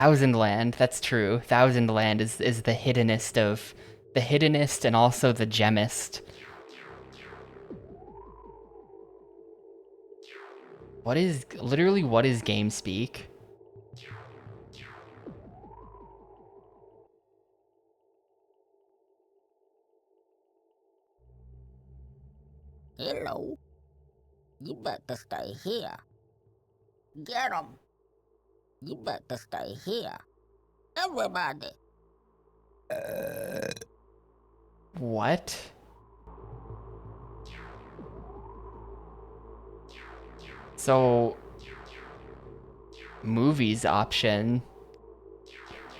Thousand Land, that's true. Thousand Land is the hiddenest and also the gemmest. What is game speak? Hello. You better stay here. Get 'em. You better stay here. Everybody. What? So, movies option.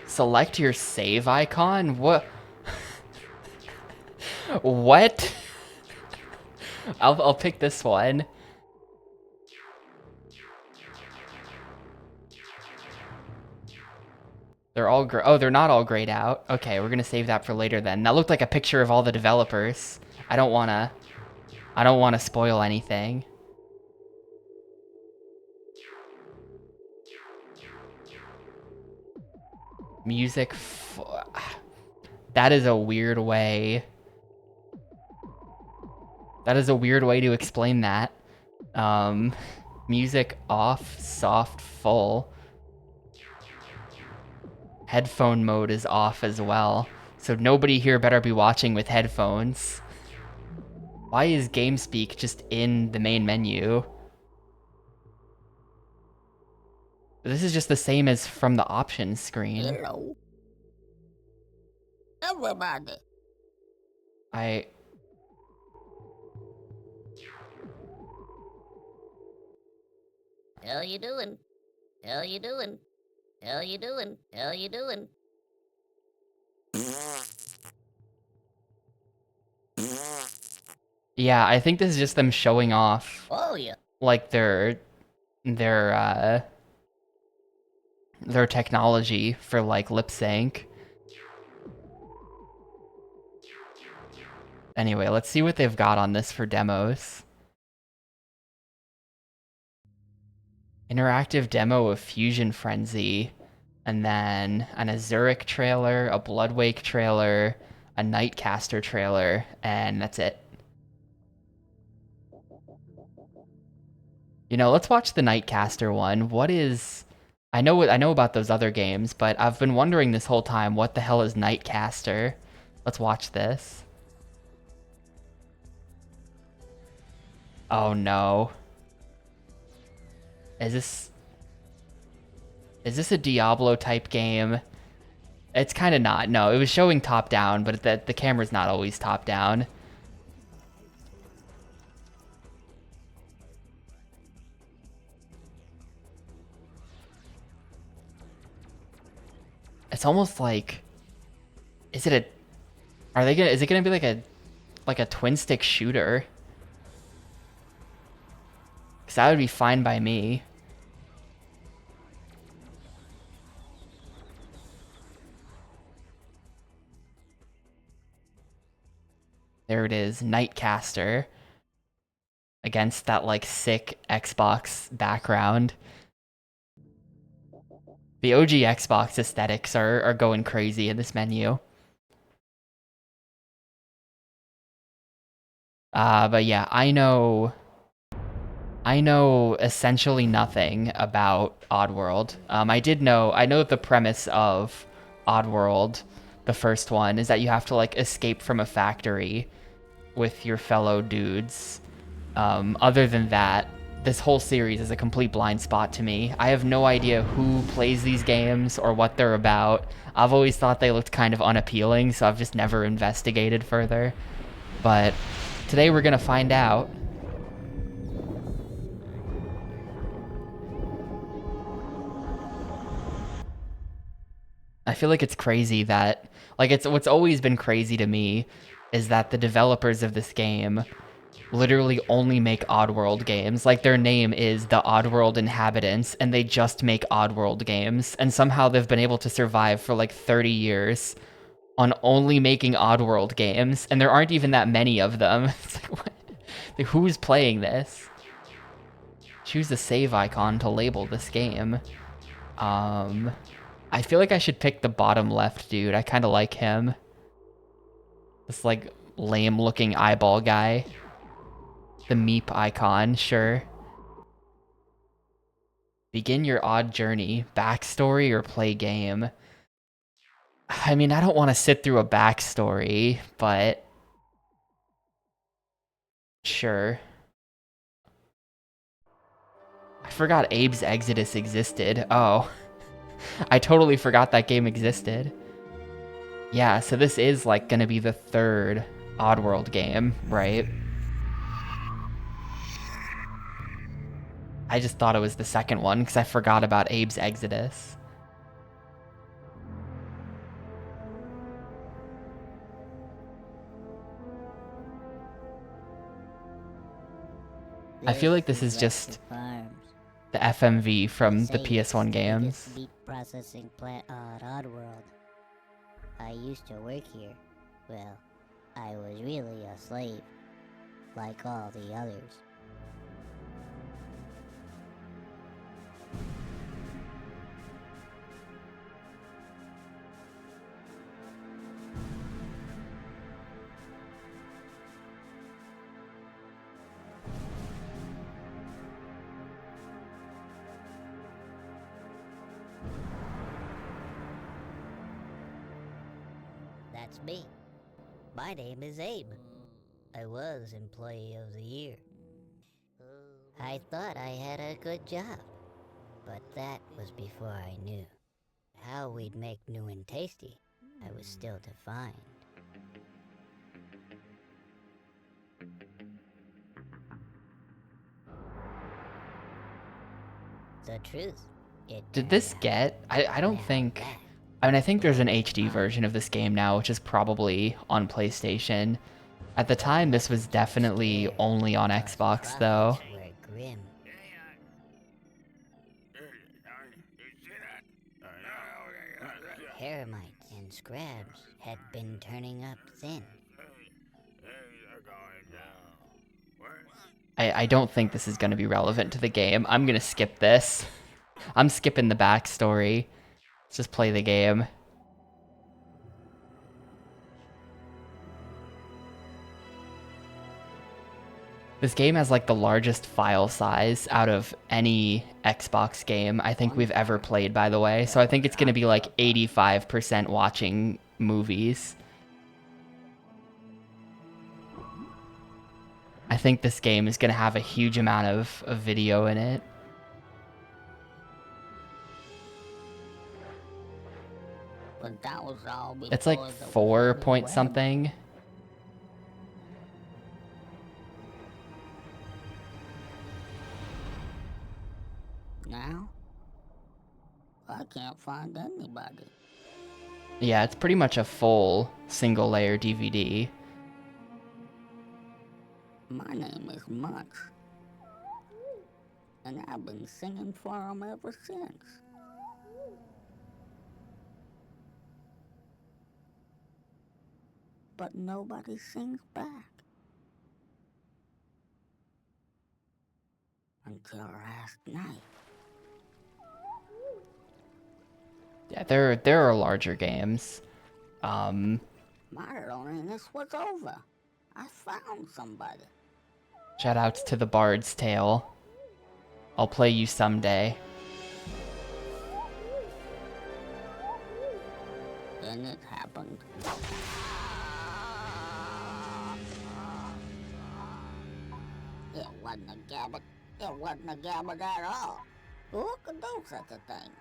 Select your save icon? What? What? I'll pick this one. They're all oh, they're not all grayed out. Okay, we're gonna save that for later then. That looked like a picture of all the developers. I don't wanna spoil anything. Music. That is a weird way. That is a weird way to explain that. Music off, soft, full. Headphone mode is off as well. So nobody here better be watching with headphones. Why is GameSpeak just in the main menu? This is just the same as from the options screen. Hello. Everybody. Hell you doing? Hell you doing? Hell you doing? Hell you doing? Yeah, I think this is just them showing off. Oh yeah. Like their technology for like lip sync. Anyway, let's see what they've got on this for demos. Interactive demo of Fusion Frenzy, and then an Azuric trailer, a Bloodwake trailer, a Nightcaster trailer, and that's it. You know, let's watch the Nightcaster one. What is... I know about those other games, but I've been wondering this whole time, what the hell is Nightcaster? Let's watch this. Oh no. Is this a Diablo type game? It's kind of not. No, it was showing top down, but the camera's not always top down. It's almost like, is it gonna be like a twin stick shooter? Cause that would be fine by me. There it is, Nightcaster. Against that like sick Xbox background. The OG Xbox aesthetics are going crazy in this menu. But yeah, I know essentially nothing about Oddworld. I know the premise of Oddworld, the first one, is that you have to like escape from a factory with your fellow dudes. Other than that, this whole series is a complete blind spot to me. I have no idea who plays these games or what they're about. I've always thought they looked kind of unappealing, so I've just never investigated further. But today we're gonna find out. I feel like it's crazy that, like, it's what's always been crazy to me is that the developers of this game literally only make Oddworld games. Like, their name is the Oddworld Inhabitants, and they just make Oddworld games. And somehow they've been able to survive for like 30 years on only making Oddworld games, and there aren't even that many of them. It's like, what? Like, who's playing this? Choose the save icon to label this game. I feel like I should pick the bottom left dude. I kind of like him. This like lame looking eyeball guy. The meep icon, sure. Begin your odd journey. Backstory or play game? I mean, I don't want to sit through a backstory, but sure. I forgot Abe's Exodus existed. Oh. I totally forgot that game existed. Yeah, so this is like gonna be the third Oddworld game, right? I just thought it was the second one because I forgot about Abe's Exodus. I feel like this is just the FMV from the PS1 games. Meat processing plant on Oddworld. I used to work here. Well, I was really a slave, like all the others. That's me. My name is Abe. I was Employee of the Year. I thought I had a good job, but that was before I knew. How we'd make new and tasty, I was still to find. The truth. Did this get... I don't think... I mean, I think there's an HD version of this game now, which is probably on PlayStation. At the time, this was definitely only on Xbox, though. Hermites and scrabs had been turning up thin. I don't think this is going to be relevant to the game. I'm going to skip this. I'm skipping the backstory. Let's just play the game. This game has like the largest file size out of any Xbox game I think we've ever played, by the way. So I think it's going to be like 85% watching movies. I think this game is going to have a huge amount of video in it. But that was all It's like 4 point something. Now, I can't find anybody. Yeah, it's pretty much a full single layer DVD. My name is Munch, and I've been singing for 'em ever since. But nobody sings back. Until last night. Yeah, there are larger games. My loneliness was over. I found somebody. Shout outs to the Bard's Tale. I'll play you someday. Then it happened. It wasn't a gabbard. It wasn't a gabbard at all. Who could do such a thing?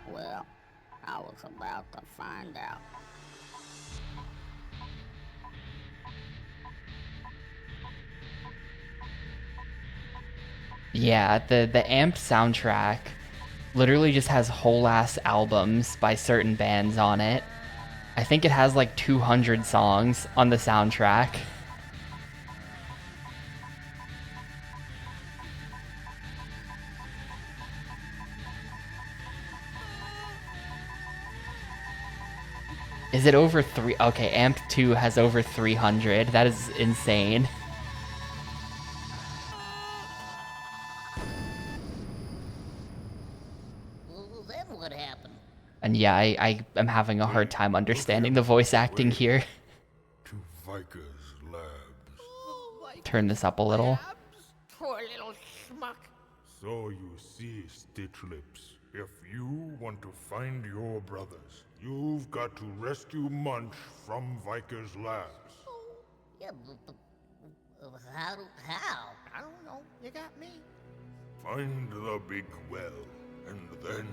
Well, I was about to find out. Yeah, the Amp soundtrack literally just has whole ass albums by certain bands on it. I think it has like 200 songs on the soundtrack. Is it over 3? Okay, Amp 2 has over 300. That is insane. Well, then what happened? And yeah, I am having a hard time understanding the voice acting here. To Viker's labs. Turn this up a little. Poor little schmuck. So you see, Stitch Lips, if you want to find your brothers, you've got to rescue Munch from Viker's labs. Yeah, but how? I don't know. You got me. Find the big well, and then...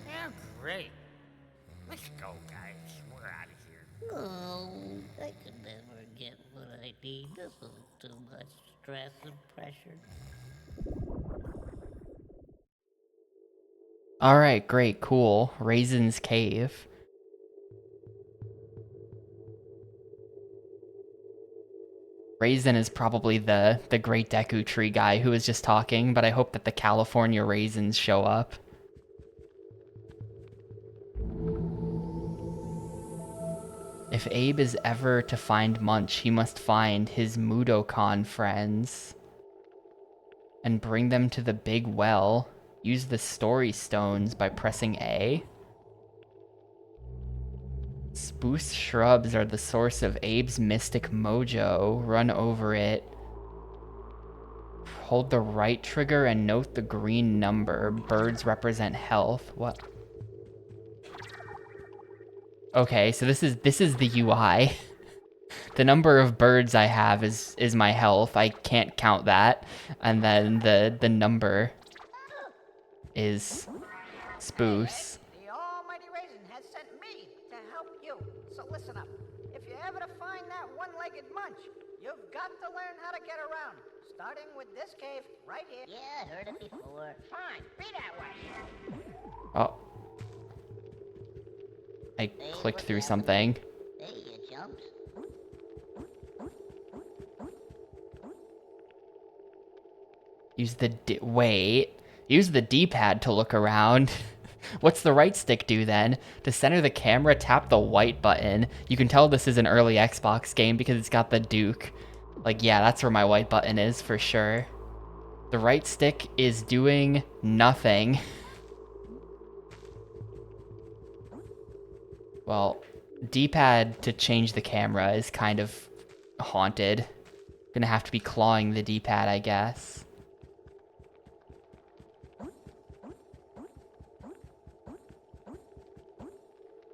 Yeah, great. Let's go, guys. We're out of here. Oh, I could never get what I need. This is too much stress and pressure. All right, great, cool. Raisin's Cave. Raisin is probably the Great Deku Tree guy who was just talking, but I hope that the California raisins show up. If Abe is ever to find Munch, he must find his Mudokan friends and bring them to the big well. Use the story stones by pressing A. Spruce shrubs are the source of Abe's mystic mojo. Run over it. Hold the right trigger and note the green number. Birds represent health. What? Okay, so this is the UI. The number of birds I have is my health. I can't count that. And then the number is Spruce. The almighty Raisin has sent me to help you. So listen up. If you're ever to find that one-legged Munch, you've got to learn how to get around. Starting with this cave right here. Yeah, heard it before. Fine, be that way. Oh. I clicked through something. Hey, you jumps. Use the Use the D-pad to look around. What's the right stick do then? To center the camera, tap the white button. You can tell this is an early Xbox game because it's got the Duke. Like, yeah, that's where my white button is for sure. The right stick is doing nothing. Well, D-pad to change the camera is kind of haunted. Gonna have to be clawing the D-pad, I guess.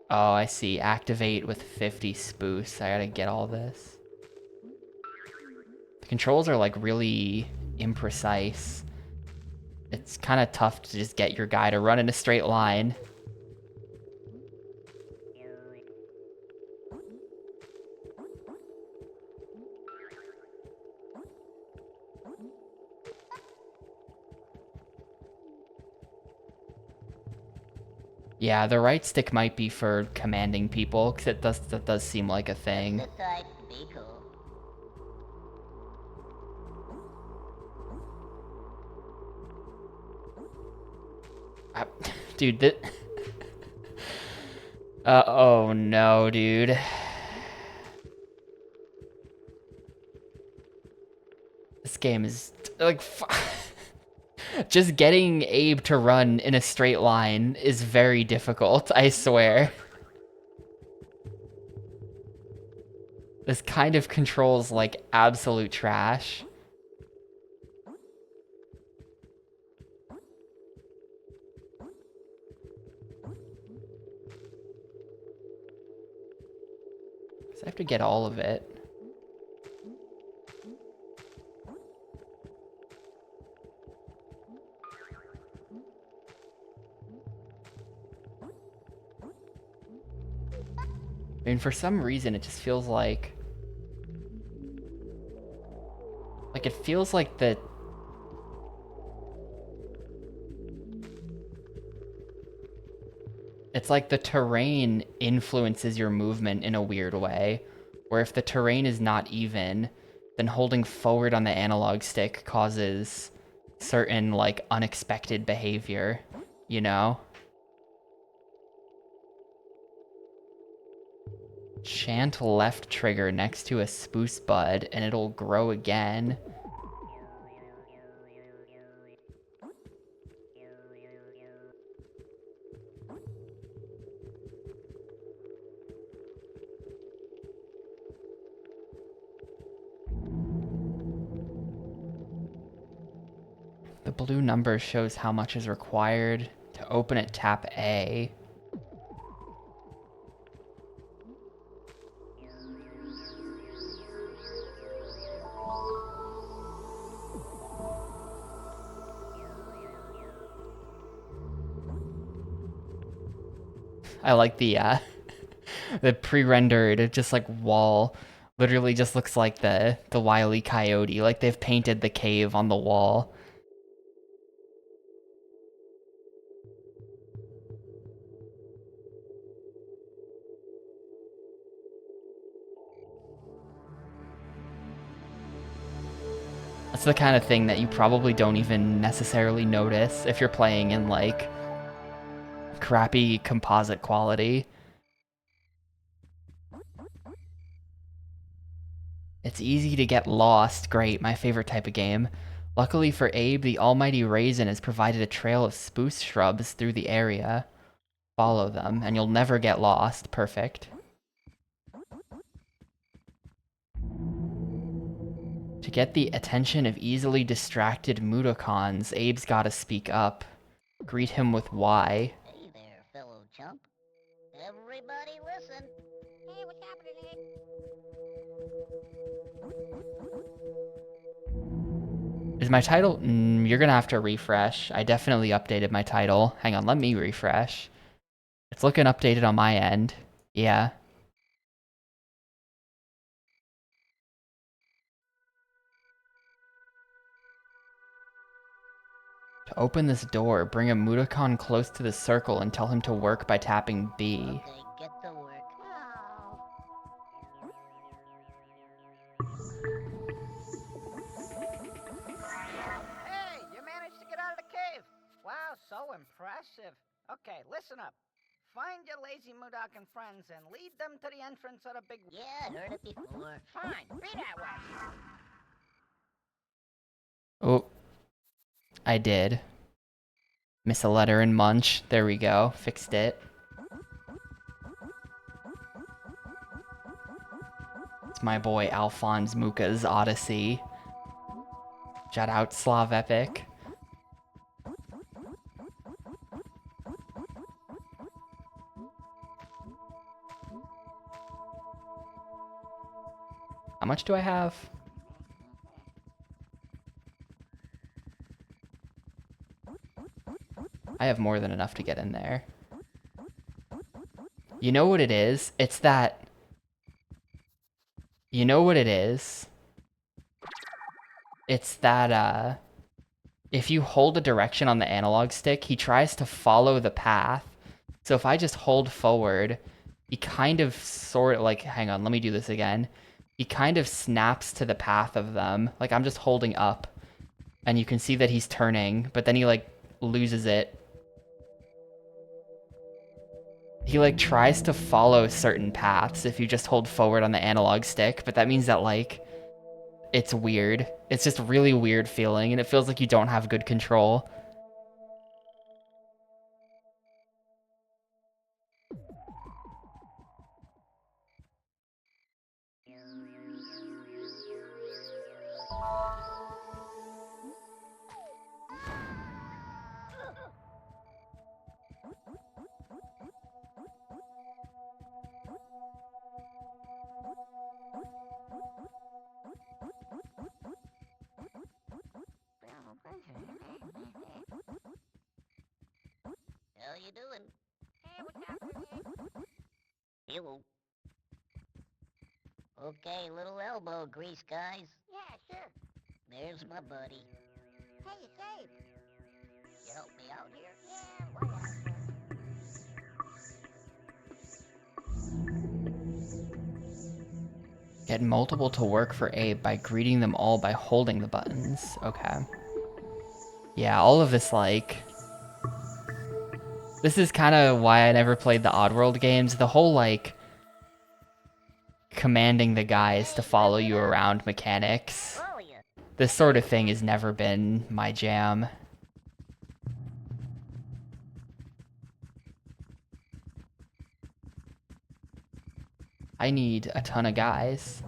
Oh, I see. Activate with 50 spruce. I gotta get all this. The controls are like really imprecise. It's kind of tough to just get your guy to run in a straight line. Yeah, the right stick might be for commanding people, because that does seem like a thing. This side, be cool. Dude, oh no, dude. This game is, like, just getting Abe to run in a straight line is very difficult, I swear. This kind of controls like absolute trash. So I have to get all of it. I mean, for some reason, it just feels like it feels like it's like the terrain influences your movement in a weird way, where if the terrain is not even, then holding forward on the analog stick causes certain, like, unexpected behavior, you know? Chant left trigger next to a spruce bud and it'll grow again. The blue number shows how much is required. To open it, tap A. I like the the pre-rendered just like wall. Literally just looks like the Wile E. Coyote. Like they've painted the cave on the wall. That's the kind of thing that you probably don't even necessarily notice if you're playing in like crappy composite quality. It's easy to get lost. Great, my favorite type of game. Luckily for Abe, the almighty raisin has provided a trail of spruce shrubs through the area. Follow them, and you'll never get lost. Perfect. To get the attention of easily distracted Mudokons, Abe's gotta speak up. Greet him with Y. Hey there, fellow chump. Everybody listen. Hey, what's happening, Abe? Is my title? You're gonna have to refresh. I definitely updated my title. Hang on, let me refresh. It's looking updated on my end. Yeah. To open this door, bring a Mudokon close to the circle and tell him to work by tapping B. Okay, get to work. Hey, you managed to get out of the cave. Wow, so impressive. Okay, listen up. Find your lazy Mudok and friends and lead them to the entrance of the big... Yeah, heard it before. Fine, be that way. Oh, I did. Miss a letter in Munch. There we go. Fixed it. It's my boy Alphonse Muka's Oddysee. Shout out Slav Epic. How much do I have? I have more than enough to get in there. You know what it is? It's that... You know what it is? It's that, if you hold a direction on the analog stick, he tries to follow the path. So if I just hold forward, he kind of sort of, like, hang on, let me do this again. He kind of snaps to the path of them. Like, I'm just holding up. And you can see that he's turning, but then he, like, loses it. He, like, tries to follow certain paths if you just hold forward on the analog stick, but that means that, like, it's weird. It's just really weird feeling, and it feels like you don't have good control. How you doing? Hey, what's happening? Hello. Okay, little elbow grease, guys. Yeah, sure. There's my buddy. Hey, it's Abe. You help me out here? Yeah, whatever. Get multiple to work for Abe by greeting them all by holding the buttons. Okay. Yeah, all of this, like... This is kind of why I never played the Oddworld games. The whole, like... commanding the guys to follow you around mechanics. This sort of thing has never been my jam. I need a ton of guys.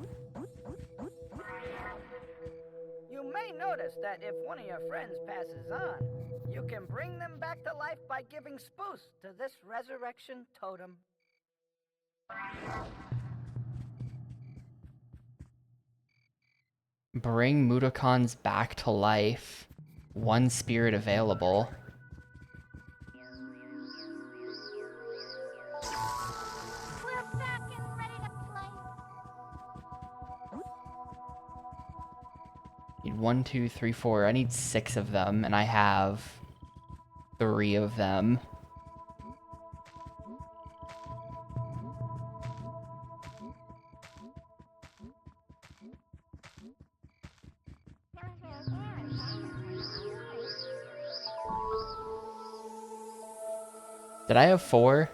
You may notice that if one of your friends passes on, you can bring them back to life by giving spoofs to this resurrection totem. Bring Mudokons back to life. One spirit available. We're back and ready to play. Need 1, 2, 3, 4. I need 6 of them, and I have 3 of them. Did I have 4?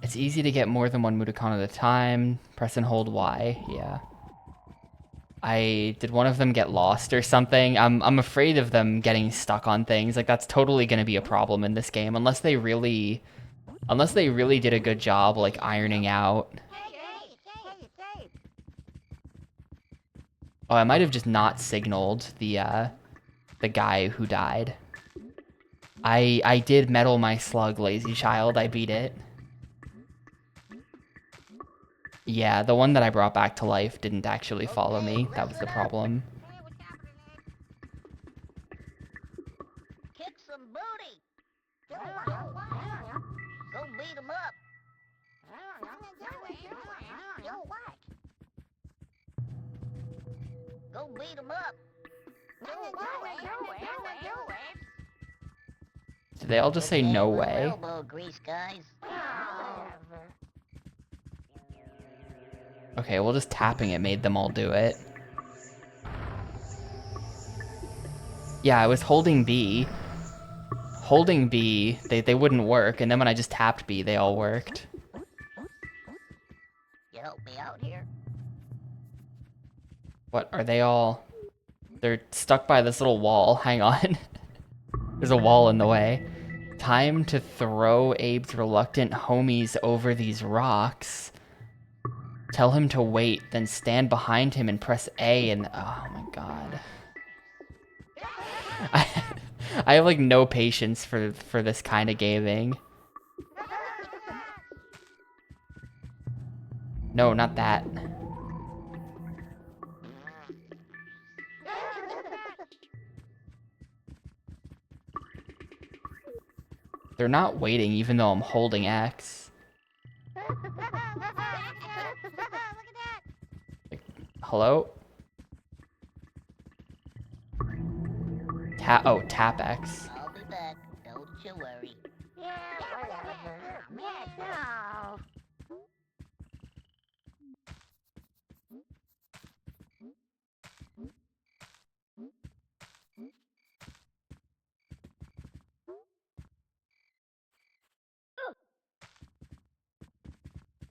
It's easy to get more than one Mudokon at a time. Press and hold Y. Yeah. Did one of them get lost or something? I'm afraid of them getting stuck on things. Like, that's totally going to be a problem in this game unless they really did a good job like ironing out. Oh, I might have just not signaled the guy who died. I did metal my slug, lazy child. I beat it. Yeah, the one that I brought back to life didn't actually follow me. That was the problem. Kick some booty. Go beat 'em up. Do what? Go beat 'em up. Did they all just say no way? Elbow grease, guys. Okay, well, just tapping it made them all do it. Yeah, I was holding B. Holding B, they wouldn't work, and then when I just tapped B, they all worked. You help me out here. What, are they all... They're stuck by this little wall. Hang on. There's a wall in the way. Time to throw Abe's reluctant homies over these rocks. Tell him to wait, then stand behind him and press A and... Oh my god. I have like no patience for this kind of gaming. No, not that. They're not waiting even though I'm holding X. Like, hello? Tap X. I'll be back. Don't you worry.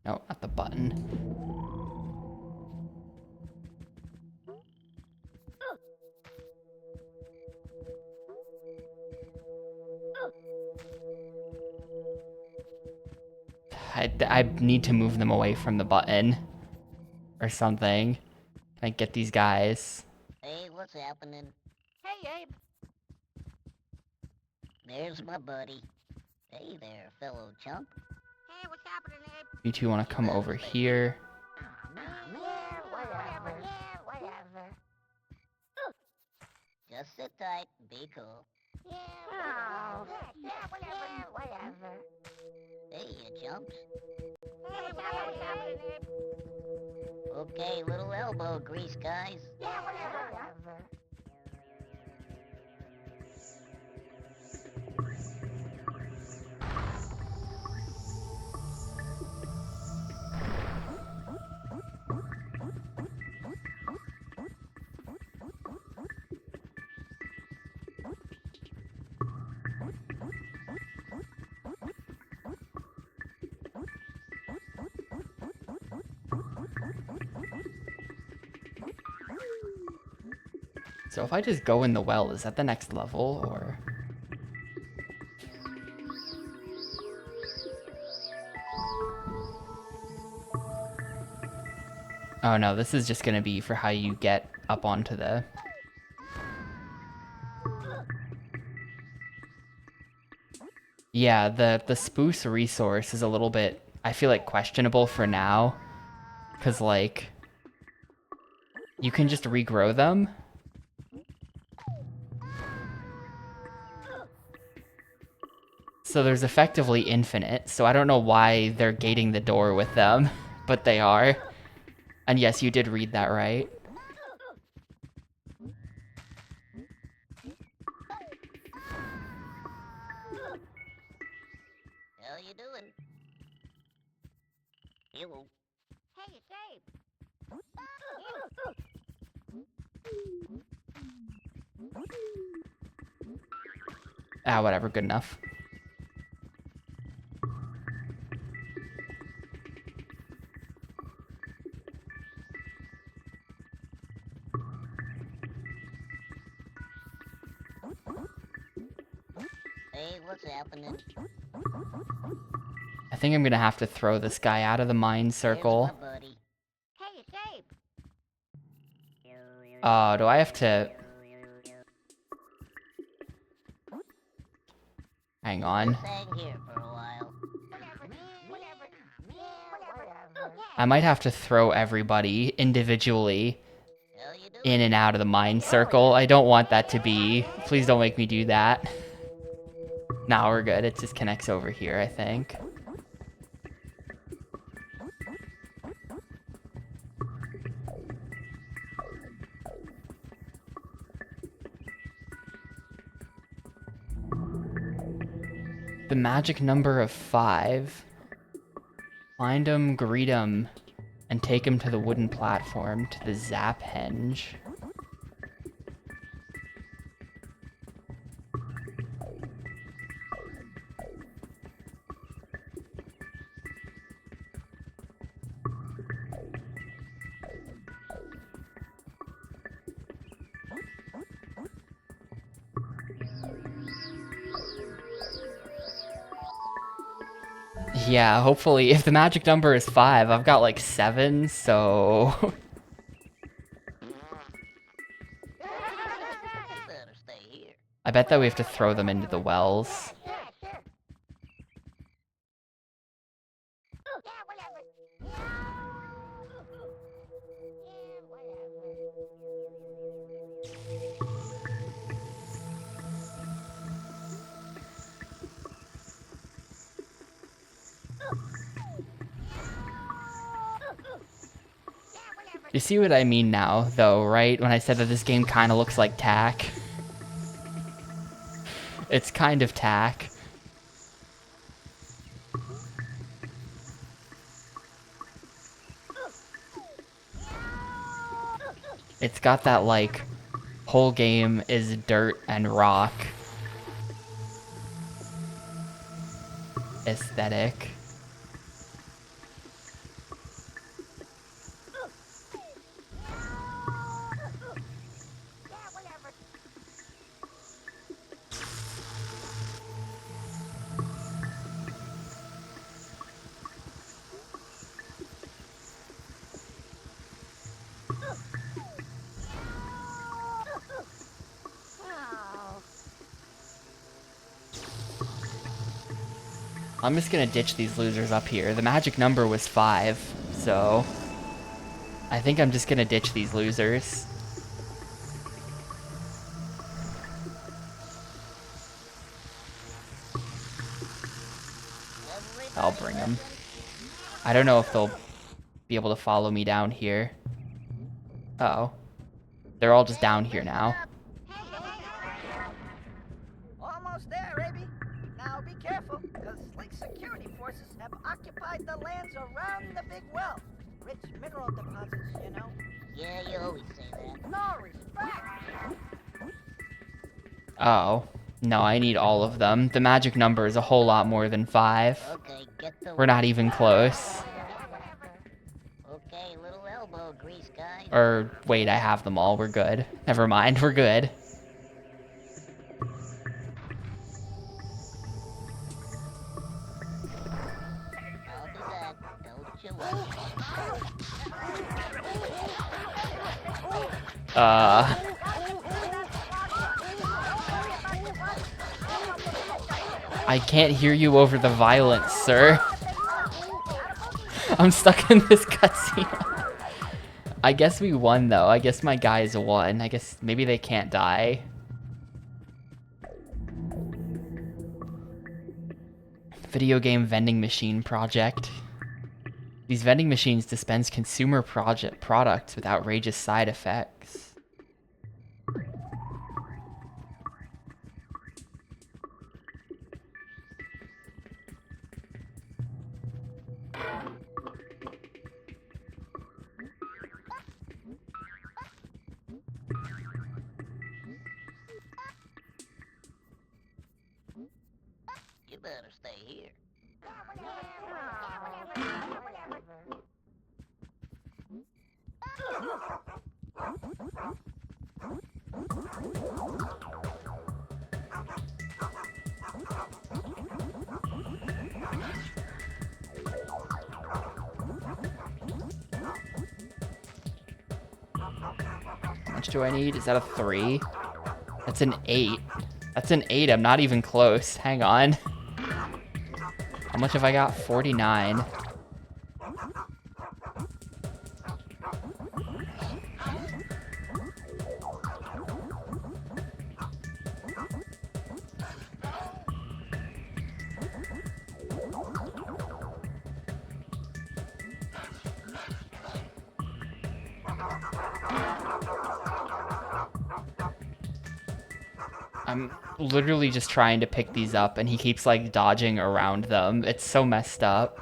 No, not the button. I need to move them away from the button or something. Can I get these guys? Hey, what's happening? Hey, Abe. There's my buddy. Hey there, fellow chump. Hey, what's happening, Abe? You two want to come over here? Whatever. Just sit tight and be cool. Whatever. Hey, you chumps. Hey, what's happening, Abe? Okay, little elbow grease, guys. Whatever. So if I just go in the well, is that the next level, or? Oh no, this is just gonna be for how you get up onto the... Yeah, the spruce resource is a little bit, I feel like, questionable for now. Because, like, you can just regrow them. So there's effectively infinite, so I don't know why they're gating the door with them, but they are. And yes, you did read that right. How you doing? Hello. Hey, it's Abe. Ah, whatever, good enough. Hey, what's happening? I think I'm gonna have to throw this guy out of the mine circle. There's my buddy. Hey, it's Abe. Oh, do I have to... Hang on. Just hang here for a while. I might have to throw everybody individually How you doing? in and out of the mine circle. I don't want that to be... Please don't make me do that. Nah, we're good. It just connects over here, I think. The magic number of 5. Find him, greet him, and take him to the wooden platform to the Zap Henge. Yeah, hopefully, if the magic number is 5, I've got like 7, so... You better stay here. I bet that we have to throw them into the wells. You see what I mean now, though, right? When I said that this game kind of looks like tack. It's kind of tack. It's got that, like, whole game is dirt and rock aesthetic. I'm just gonna ditch these losers up here. The magic number was 5, so... I think I'm just gonna ditch these losers. I'll bring them. I don't know if they'll be able to follow me down here. Uh-oh. They're all just down here now. Almost there, Raby. Now be careful, because like security forces have occupied the lands around the big well. Rich mineral deposits, you know. Yeah, you always say that. No respect. Oh. No, I need all of them. The magic number is a whole lot more than 5. Okay, get the... We're not even close. Okay, little elbow grease, guys. Or wait, I have them all. We're good. Never mind, we're good. I'll be back. Don't you worry. I can't hear you over the violence, sir. I'm stuck in this cutscene. I guess we won, though. I guess my guys won. I guess maybe they can't die. Video game vending machine project. These vending machines dispense consumer products with outrageous side effects. You better stay here. How much do I need? Is that a 3? That's an 8. That's an 8. I'm not even close. Hang on. How much have I got? 49. I'm literally just trying to pick these up and he keeps like dodging around them. It's so messed up.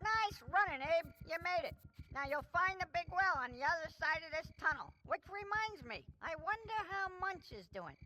Nice running, Abe. You made it. Now you'll find the big well on the other side of this tunnel. Which reminds me, I wonder how Munch is doing.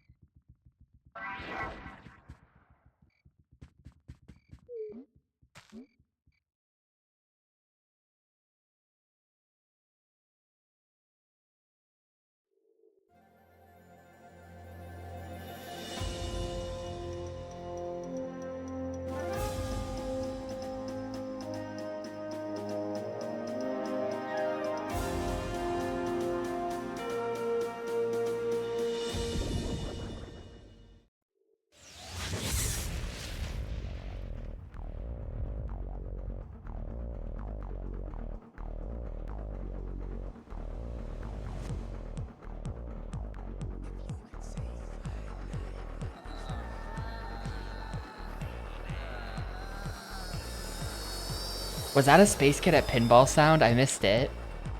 Was that a Space Cadet pinball sound? I missed it.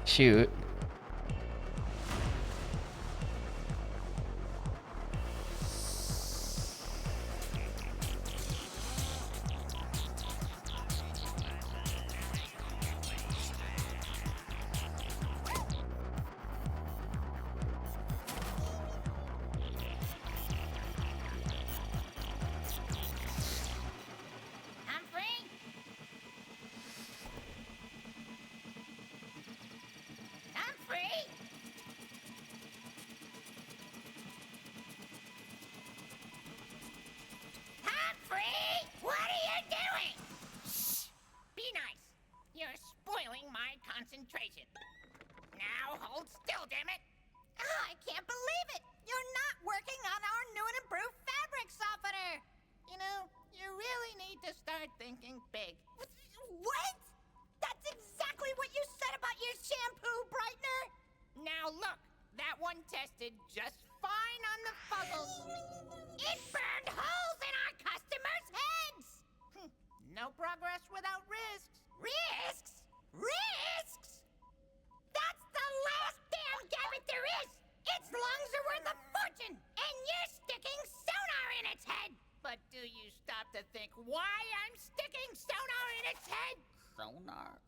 Shoot. Concentration. Now hold still, damn it! Oh, I can't believe it! You're not working on our new and improved fabric softener! You know, you really need to start thinking big. What? That's exactly what you said about your shampoo brightener! Now look, that one tested just fine on the fuzzles. It burned holes in our customers' heads! No progress without risks. Risks? Risks? That's the last damn gambit there is! Its lungs are worth a fortune, and you're sticking sonar in its head! But do you stop to think why I'm sticking sonar in its head? Sonar?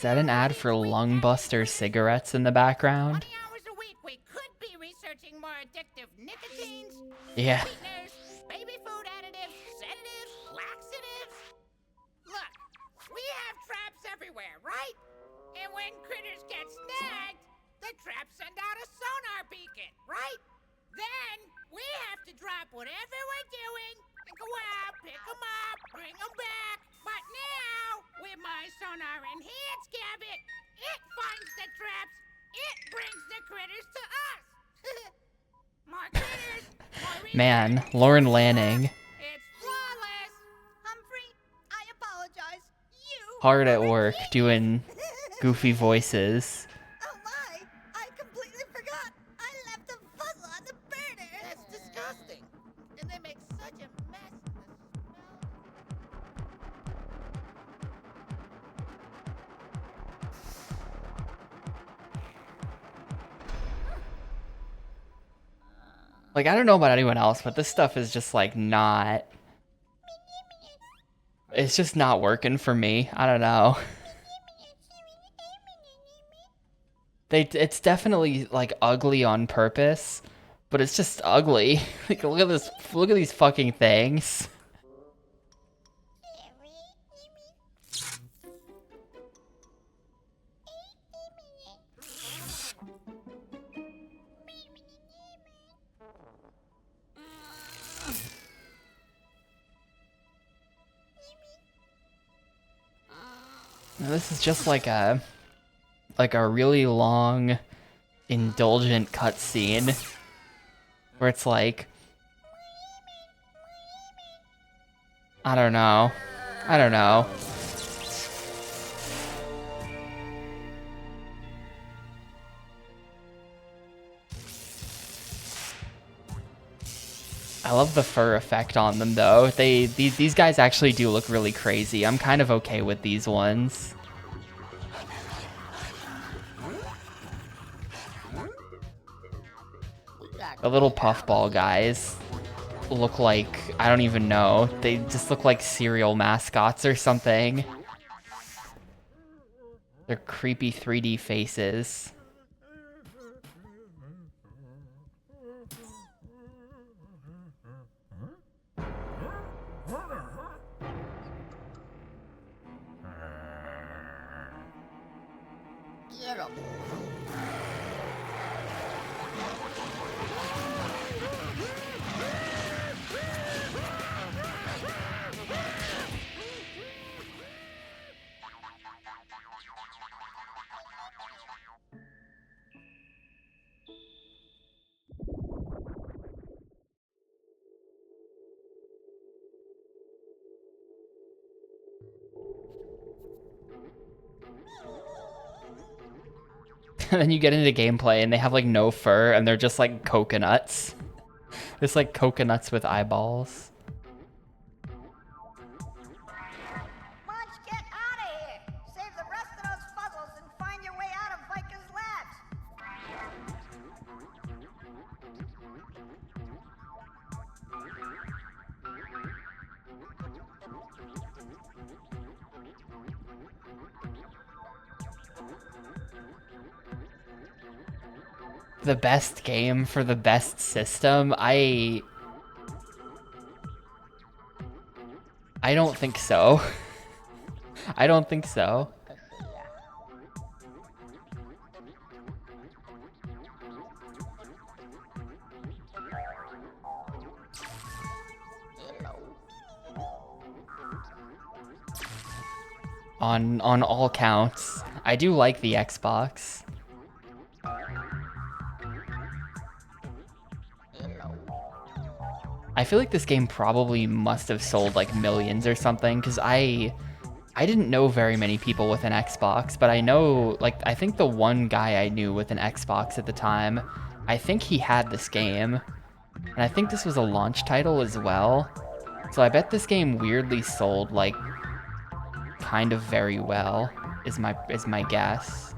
Is that an ad for Lungbuster cigarettes in the background? 20 hours a week, we could be researching more addictive nicotines, Yeah. sweeteners, baby food additives, sedatives, laxatives. Look, we have traps everywhere, right? And when critters get snagged, the traps send out a sonar beacon, right? Then we have to drop whatever we're doing and go out, pick them up, bring them back. But now, with my sonar enhanced gadget, it finds the traps, it brings the critters to us. More critters, more research. Man, Lauren Lanning, It's flawless. Humphrey, I apologize. You hard at are a work genius. doing goofy voices. Oh my! I completely forgot. I left a puzzle on the burner. That's disgusting. And they make such a mess. The smell. Like, I don't know about anyone else, but this stuff is just like not. It's just not working for me. I don't know. It's definitely like ugly on purpose, but it's just ugly. Like, look at this. Look at these fucking things. Now, this is just like a really long, indulgent cutscene where it's like, I don't know. I don't know. I love the fur effect on them though. These guys actually do look really crazy. I'm kind of okay with these ones. The little puffball guys look like, I don't even know. They just look like cereal mascots or something. They're creepy 3D faces. Get 'em. And then you get into gameplay and they have like no fur and they're just like coconuts. It's like coconuts with eyeballs. Munch, get out of here! Save the rest of those puzzles and find your way out of Viker's labs! The best game for the best system? I don't think so. I don't think so. On all counts, I do like the Xbox. I feel like this game probably must have sold like millions or something, because I didn't know very many people with an Xbox, but I know, like, I think the one guy I knew with an Xbox at the time, I think he had this game, and I think this was a launch title as well, so I bet this game weirdly sold, like, kind of very well, is my guess.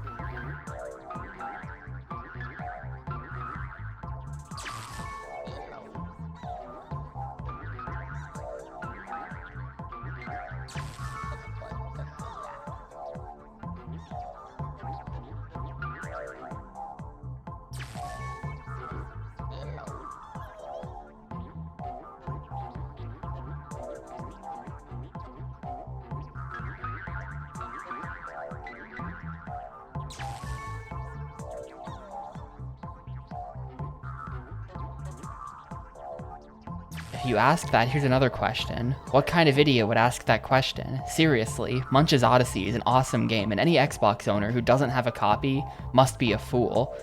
if you ask that, here's another question. What kind of idiot would ask that question? Seriously, Munch's Oddysee is an awesome game, and any Xbox owner who doesn't have a copy must be a fool.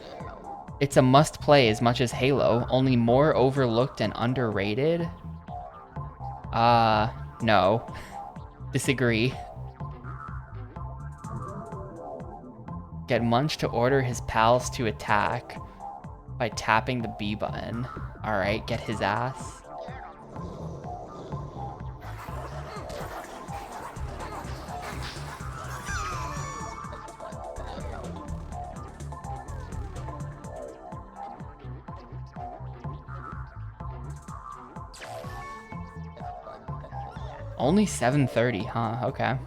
It's a must-play as much as Halo, only more overlooked and underrated? No. Disagree. Get Munch to order his pals to attack by tapping the B button. Alright, get his ass. Only 7:30, huh? Okay.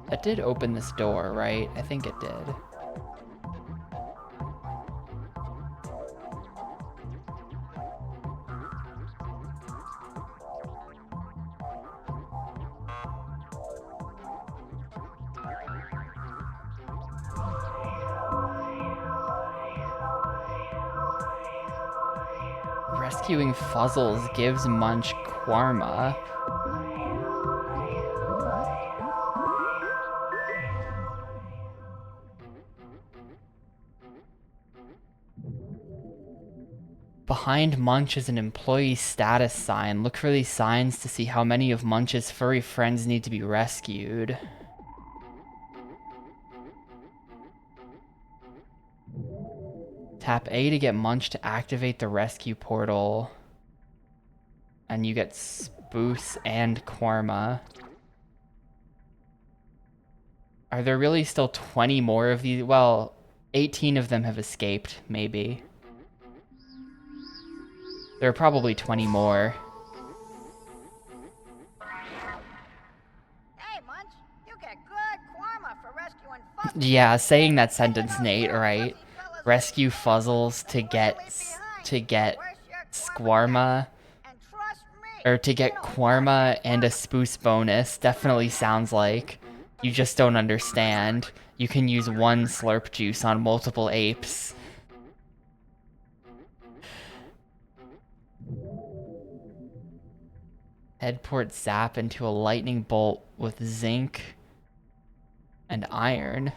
That did open this door, right? I think it did. Rescuing Fuzzles gives Munch Kwarma. Behind Munch is an employee status sign. Look for these signs to see how many of Munch's furry friends need to be rescued. Tap A to get Munch to activate the rescue portal. And you get Spoose and Kwarma. Are there really still 20 more of these? Well, 18 of them have escaped, maybe. There are probably 20 more. Hey, Munch, you get good Kwarma for rescuing Fuzzles. Yeah, saying that sentence, Nate, right? Rescue Fuzzles to get Skwarma, And trust me, or to get Kwarma and a Spoose bonus. Definitely sounds like you just don't understand. You can use one slurp juice on multiple apes. Headport zap into a lightning bolt with zinc and iron.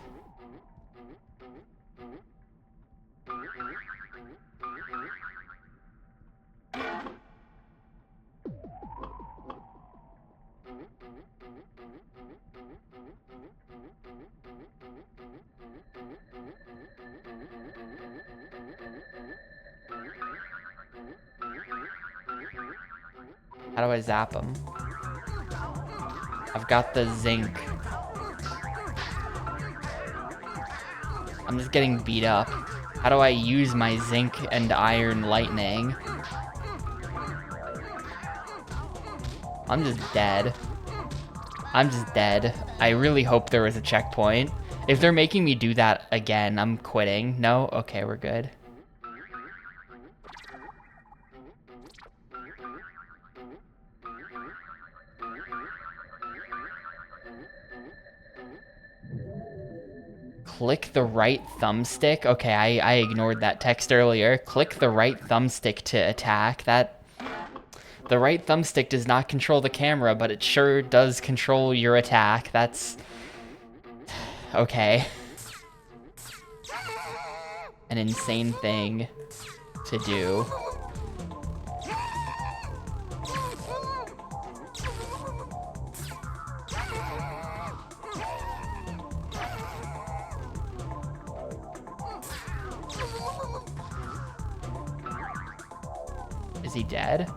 How do I zap him? I've got the zinc. I'm just getting beat up. How do I use my zinc and iron lightning? I'm just dead. I'm just dead. I really hope there was a checkpoint. If they're making me do that again, I'm quitting. No? Okay, we're good. Click the right thumbstick. Okay, I ignored that text earlier. Click the right thumbstick to attack. The right thumbstick does not control the camera, but it sure does control your attack. That's... okay. An insane thing to do. Is he dead?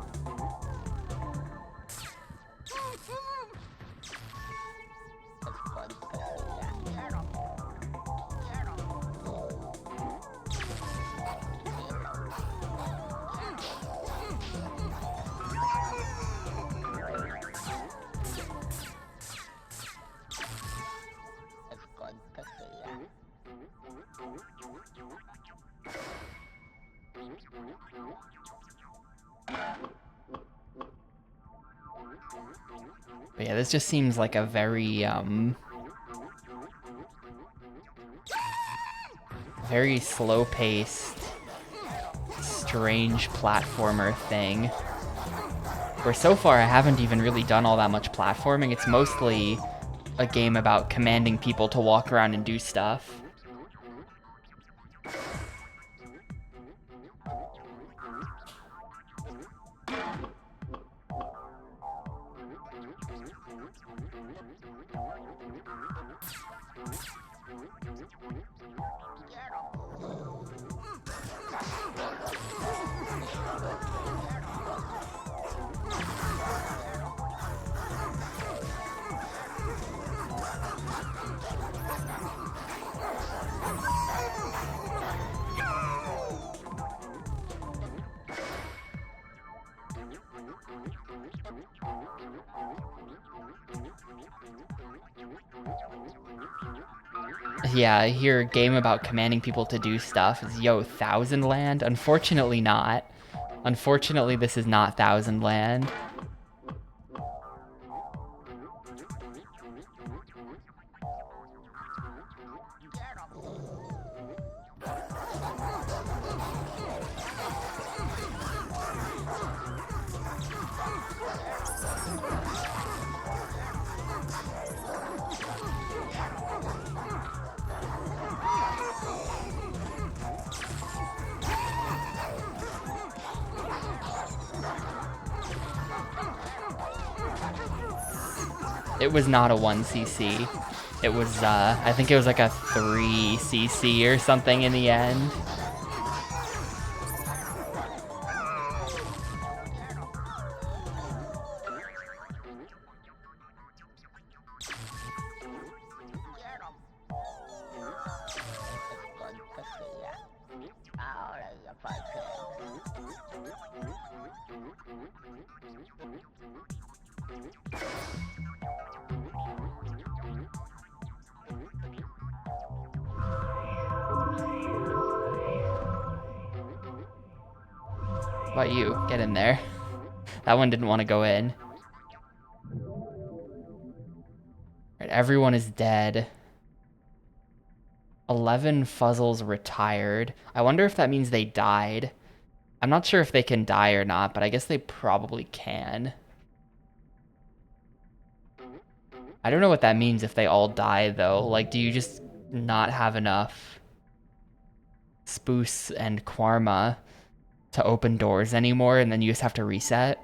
But yeah, this just seems like a very, very slow-paced, strange platformer thing. Where so far I haven't even really done all that much platforming. It's mostly a game about commanding people to walk around and do stuff. Yeah, I hear a game about commanding people to do stuff is, yo, Thousand Land? Unfortunately not. Unfortunately, this is not Thousand Land. It was not a 1cc. It was, I think it was like a 3cc or something in the end. How about you? Get in there. That one didn't want to go in. Right, everyone is dead. 11 Fuzzles retired. I wonder if that means they died. I'm not sure if they can die or not, but I guess they probably can. I don't know what that means if they all die, though. Like, do you just not have enough Spoos and Quarma to open doors anymore, and then you just have to reset?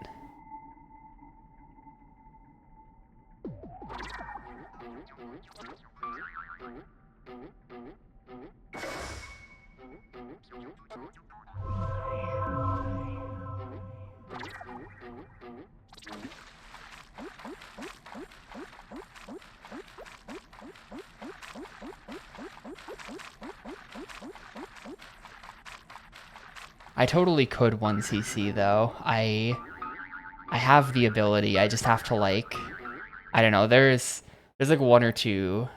I totally could 1cc though. I have the ability. I just have to, like, I don't know. There's like one or two.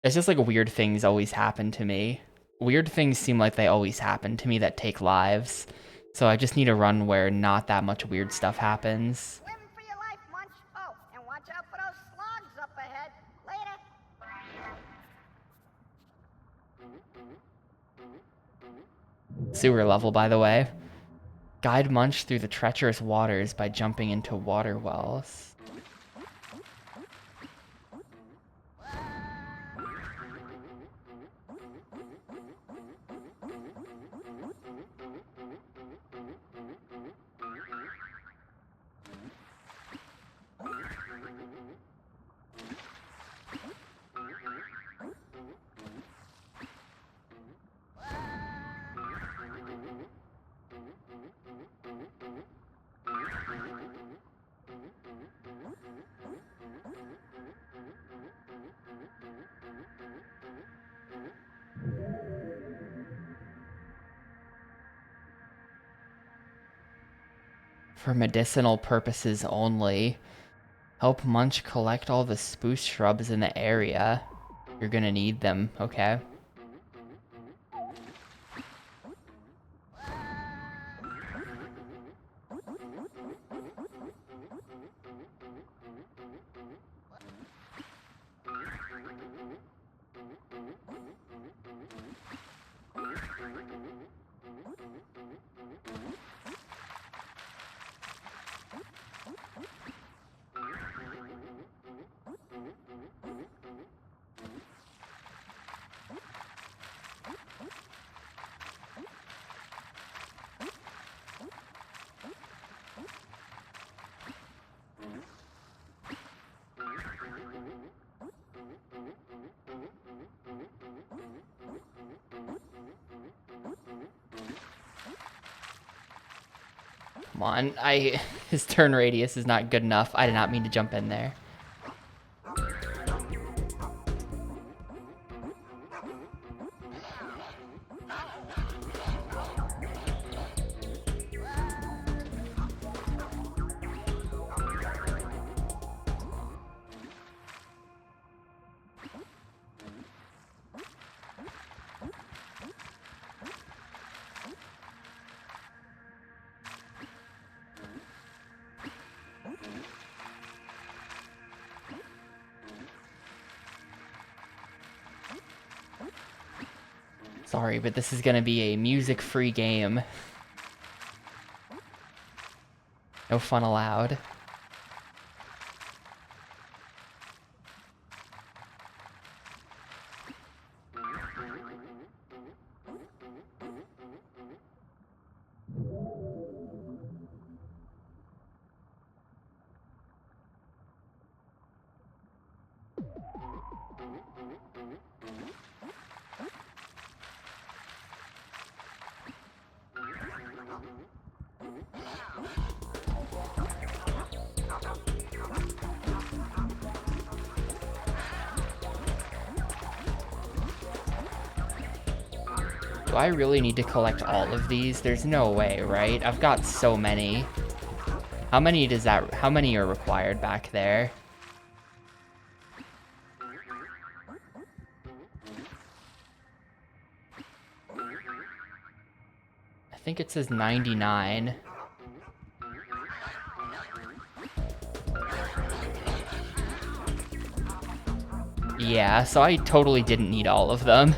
It's just like weird things always happen to me. Weird things seem like they always happen to me that take lives. So I just need a run where not that much weird stuff happens. Swim for your life, Munch. Oh, and watch out for those slugs up ahead. Later. Sewer level, by the way. Guide Munch through the treacherous waters by jumping into water wells. For medicinal purposes only. Help Munch collect all the spruce shrubs in the area. You're gonna need them, okay? Come on, his turn radius is not good enough. I did not mean to jump in there. Sorry, but this is gonna be a music-free game. No fun allowed. Do I really need to collect all of these? There's no way, right? I've got so many. How many are required back there? I think it says 99. Yeah, so I totally didn't need all of them.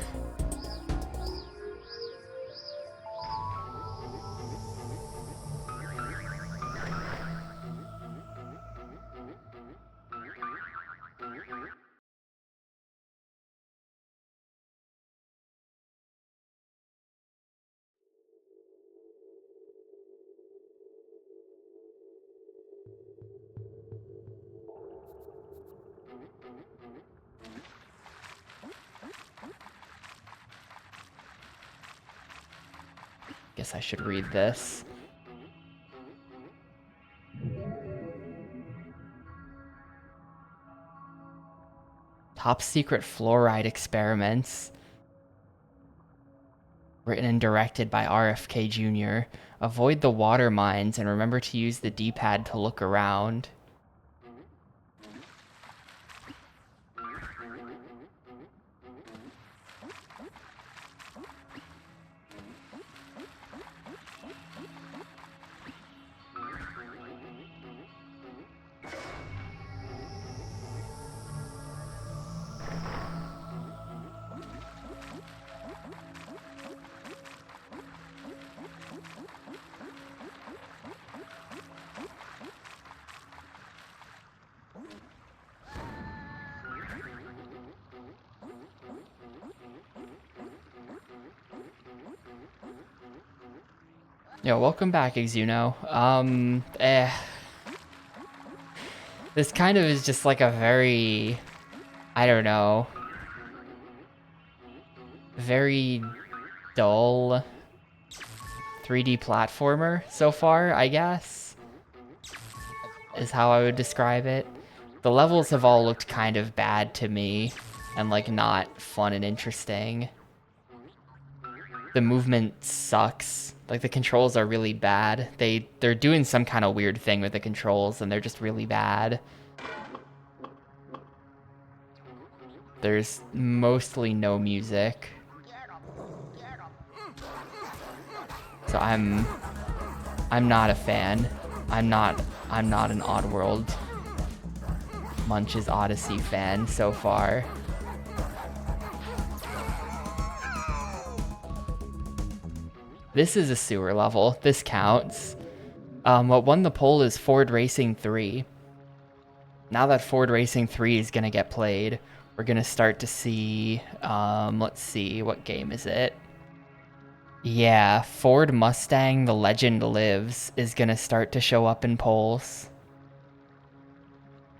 Guess I should read this. Top secret fluoride experiments. Written and directed by RFK Jr. Avoid the water mines and remember to use the D-pad to look around. Yo, welcome back, Exuno. This kind of is just like a very, I don't know, very dull 3D platformer so far, I guess, is how I would describe it. The levels have all looked kind of bad to me and like not fun and interesting. The movement sucks. Like, the controls are really bad. They're doing some kind of weird thing with the controls, and they're just really bad. There's mostly no music. So I'm not a fan. I'm not an Oddworld Munch's Oddysee fan so far. This is a sewer level. This counts. What won the poll is Ford Racing 3. Now that Ford Racing 3 is going to get played, we're going to start to see... let's see, what game is it? Yeah, Ford Mustang The Legend Lives is going to start to show up in polls.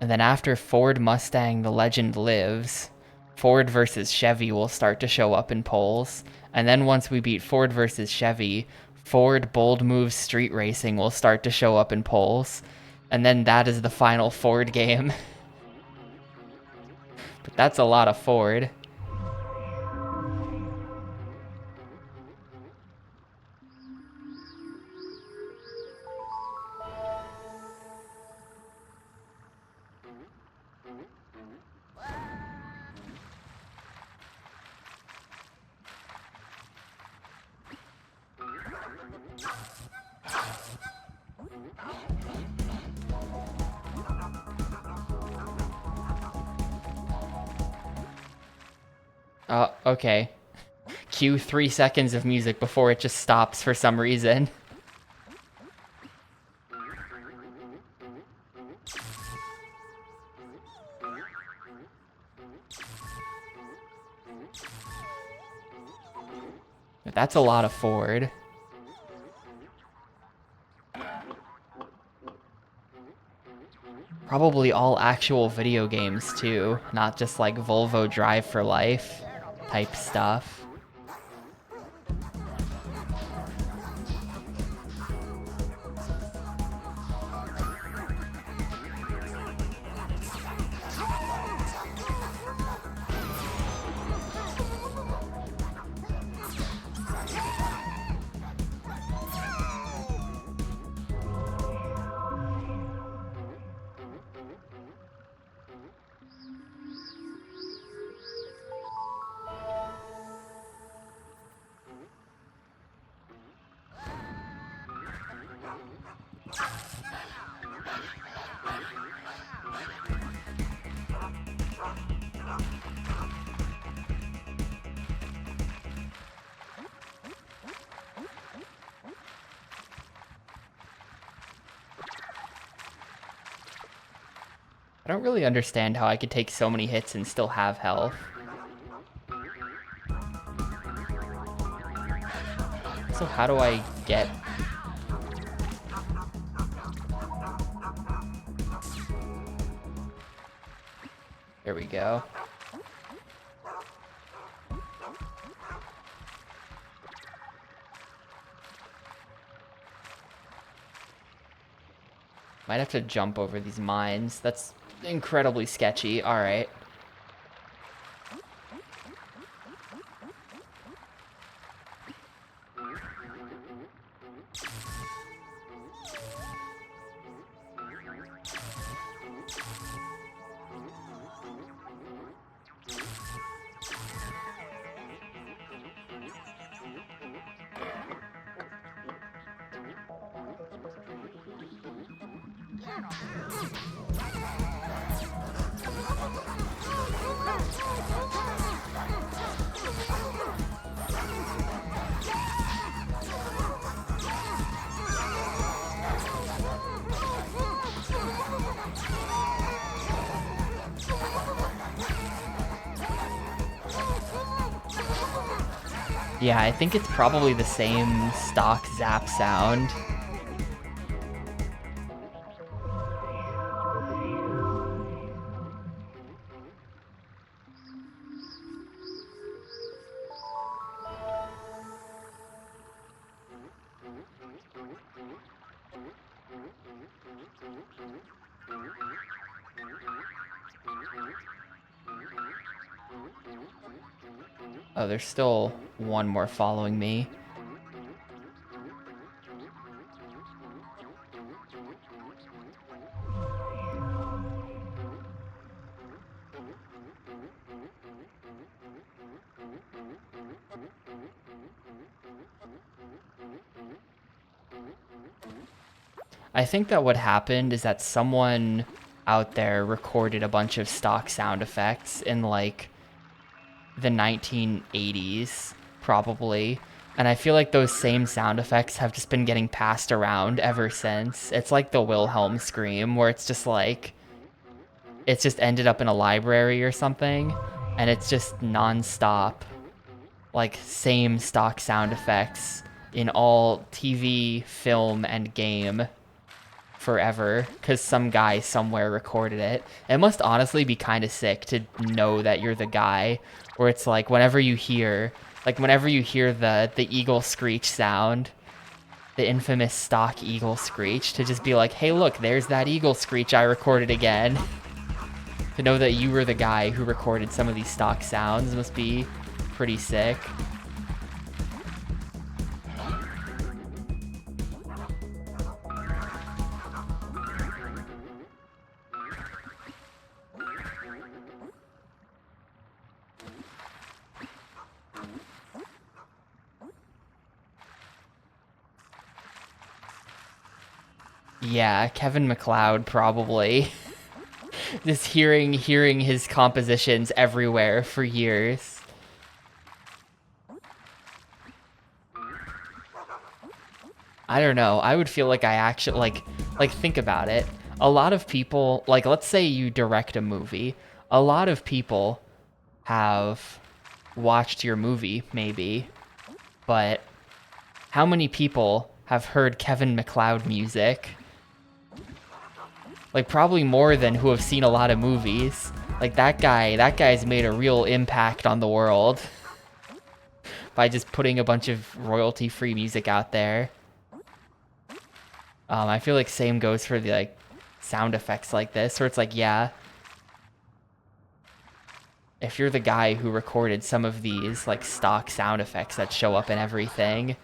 And then after Ford Mustang The Legend Lives, Ford versus Chevy will start to show up in polls. And then once we beat Ford versus Chevy, Forward bold move street racing will start to show up in polls. And then that is the final Ford game. But that's a lot of Ford. Okay. Cue 3 seconds of music before it just stops for some reason. That's a lot of Ford. Probably all actual video games too, not just like Volvo Drive for Life type stuff. I don't really understand how I could take so many hits and still have health. So how do I get... There we go. Might have to jump over these mines. That's incredibly sketchy. All right. Yeah, I think it's probably the same stock zap sound. Oh, there's still one more following me. I think that what happened is that someone out there recorded a bunch of stock sound effects in like the 1980s, probably. And I feel like those same sound effects have just been getting passed around ever since. It's like the Wilhelm scream, where it's just like, it's just ended up in a library or something, and it's just non-stop, like, same stock sound effects in all TV, film, and game forever, because some guy somewhere recorded it. It must honestly be kind of sick to know that you're the guy, where it's like whenever you hear the eagle screech sound, the infamous stock eagle screech, to just be like, hey, look, there's that eagle screech I recorded again. To know that you were the guy who recorded some of these stock sounds must be pretty sick. Yeah, Kevin MacLeod probably. Just hearing his compositions everywhere for years. I don't know. I would feel like I actually like think about it. A lot of people, like let's say you direct a movie. A lot of people have watched your movie maybe, but how many people have heard Kevin MacLeod music? Like probably more than who have seen a lot of movies. Like that guy's made a real impact on the world by just putting a bunch of royalty-free music out there. I feel like same goes for the like sound effects like this, where it's like, yeah, if you're the guy who recorded some of these like stock sound effects that show up in everything,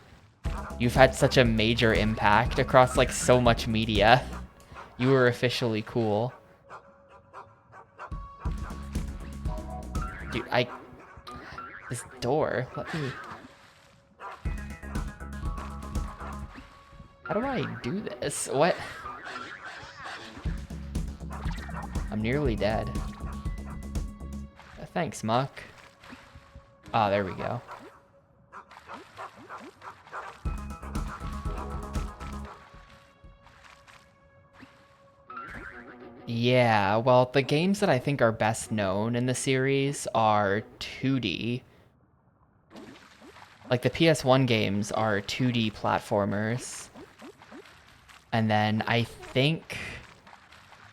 you've had such a major impact across like so much media. You were officially cool. Dude, this door, let me... How do I do this? What? I'm nearly dead. Thanks, Muck. Ah, there we go. Yeah, well, the games that I think are best known in the series are 2D. Like, the PS1 games are 2D platformers. And then I think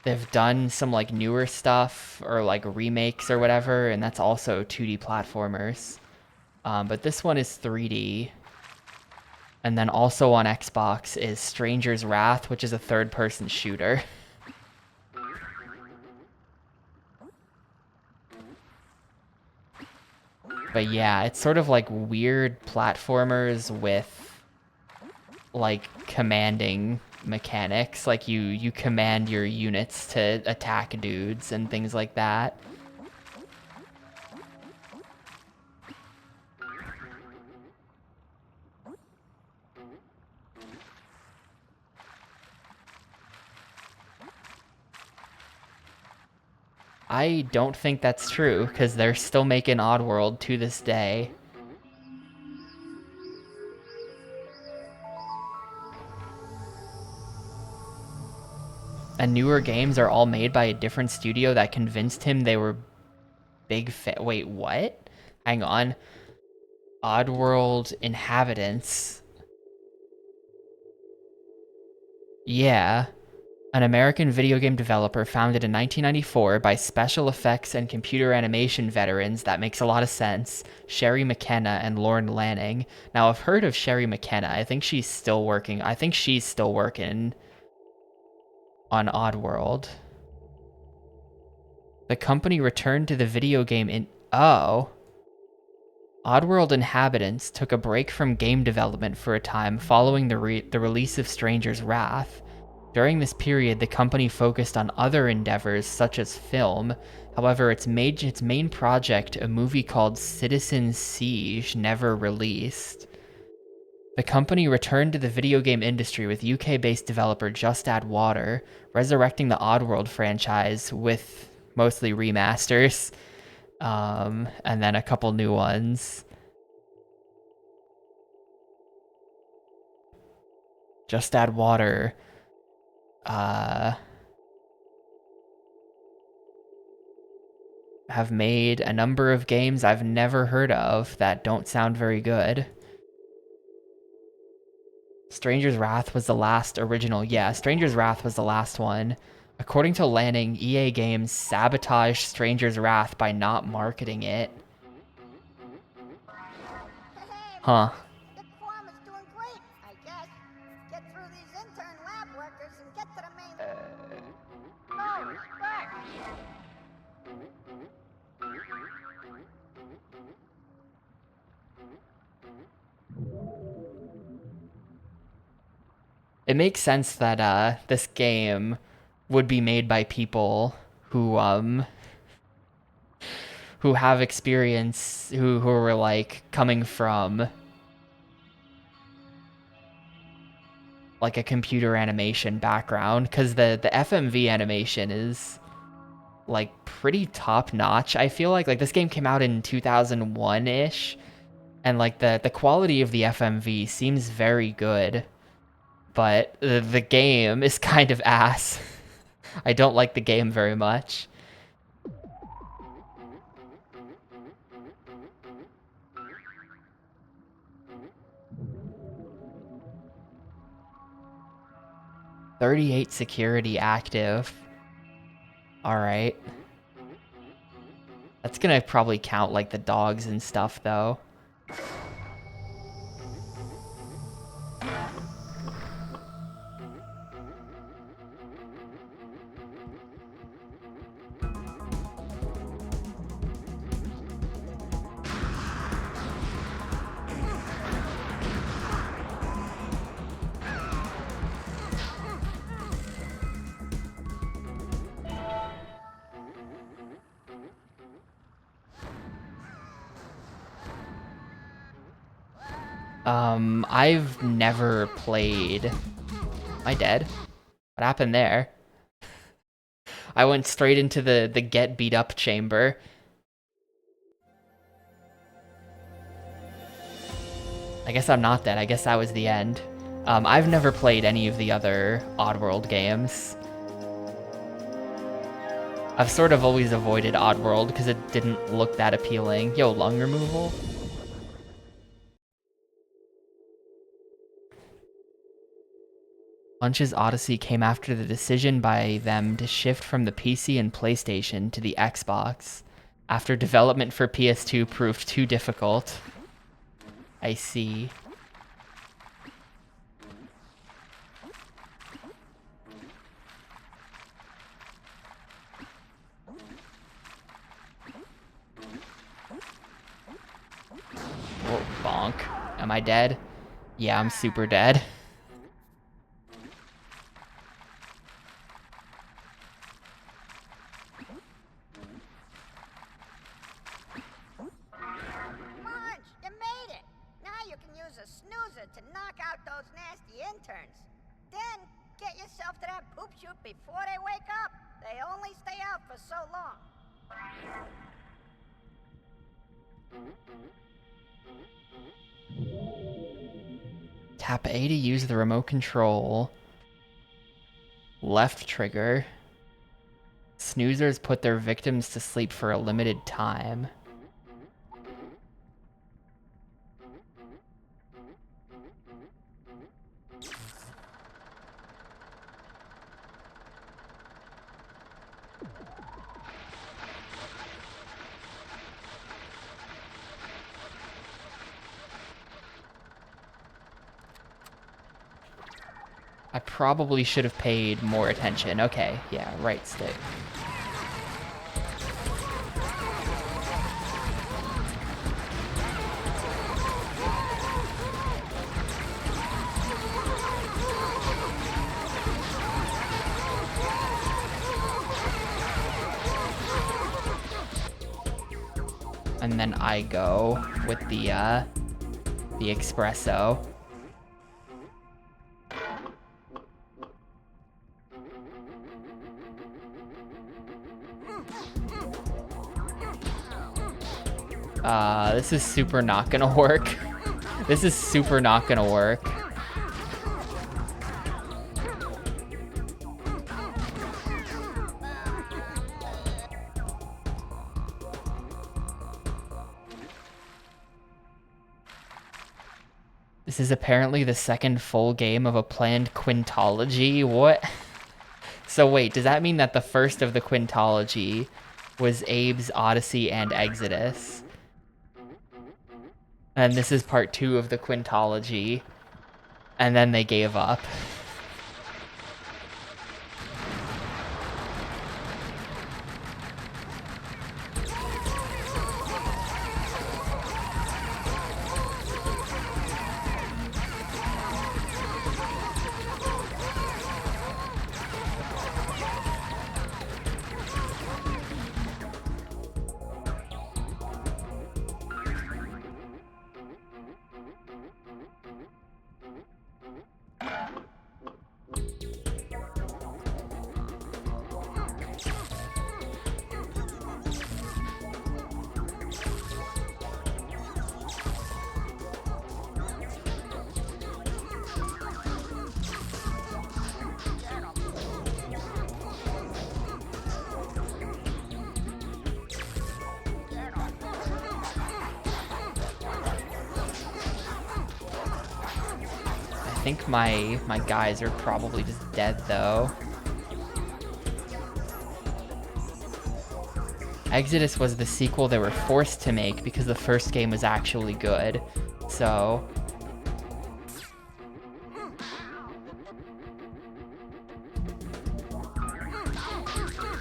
they've done some, like, newer stuff, or, like, remakes or whatever, and that's also 2D platformers. But this one is 3D. And then also on Xbox is Stranger's Wrath, which is a third-person shooter. But yeah, it's sort of like weird platformers with like commanding mechanics. Like you command your units to attack dudes and things like that. I don't think that's true, because they're still making Oddworld to this day. And newer games are all made by a different studio that convinced him they were big wait, what? Hang on. Oddworld Inhabitants. Yeah. An American video game developer founded in 1994 by special effects and computer animation veterans. That makes a lot of sense. Sherry McKenna and Lorne Lanning. Now, I've heard of Sherry McKenna. I think she's still working. I think she's still working on Oddworld. The company returned to the video game in... Oh. Oddworld Inhabitants took a break from game development for a time following the release of Stranger's Wrath. During this period, the company focused on other endeavors such as film. However, its main project, a movie called Citizen Siege, never released. The company returned to the video game industry with UK-based developer Just Add Water, resurrecting the Oddworld franchise with mostly remasters, and then a couple new ones. Just Add Water have made a number of games I've never heard of that don't sound very good. Stranger's Wrath was the last original. Yeah, Stranger's Wrath was the last one. According to Lanning, EA Games sabotaged Stranger's Wrath by not marketing it. Huh. The performance doing great, I guess. It makes sense that this game would be made by people who have experience, who were like coming from like a computer animation background, because the FMV animation is like pretty top notch. I feel like this game came out in 2001-ish, and like the quality of the FMV seems very good, but the game is kind of ass. I don't like the game very much. "38 security active." Alright. That's gonna probably count like the dogs and stuff though. I've never played... Am I dead? What happened there? I went straight into the get beat up chamber. I guess I'm not dead. I guess that was the end. I've never played any of the other Oddworld games. I've sort of always avoided Oddworld because it didn't look that appealing. Yo, lung removal? Munch's Oddysee came after the decision by them to shift from the PC and PlayStation to the Xbox, after development for PS2 proved too difficult. I see. Oh, bonk. Am I dead? Yeah, I'm super dead. To knock out those nasty interns. Then get yourself to that poop chute before they wake up. They only stay out for so long. Tap A to use the remote control. Left trigger. Snoozers put their victims to sleep for a limited time. I probably should have paid more attention. Okay, yeah, right stick. And then I go with the espresso. This is super not gonna work. This is super not gonna work. This is apparently the second full game of a planned quintology. What? So wait, does that mean that the first of the quintology was Abe's Oddysee and Exodus? And this is part 2 of the quintology. And then they gave up. think my guys are probably just dead though. Exodus was the sequel they were forced to make because the first game was actually good. So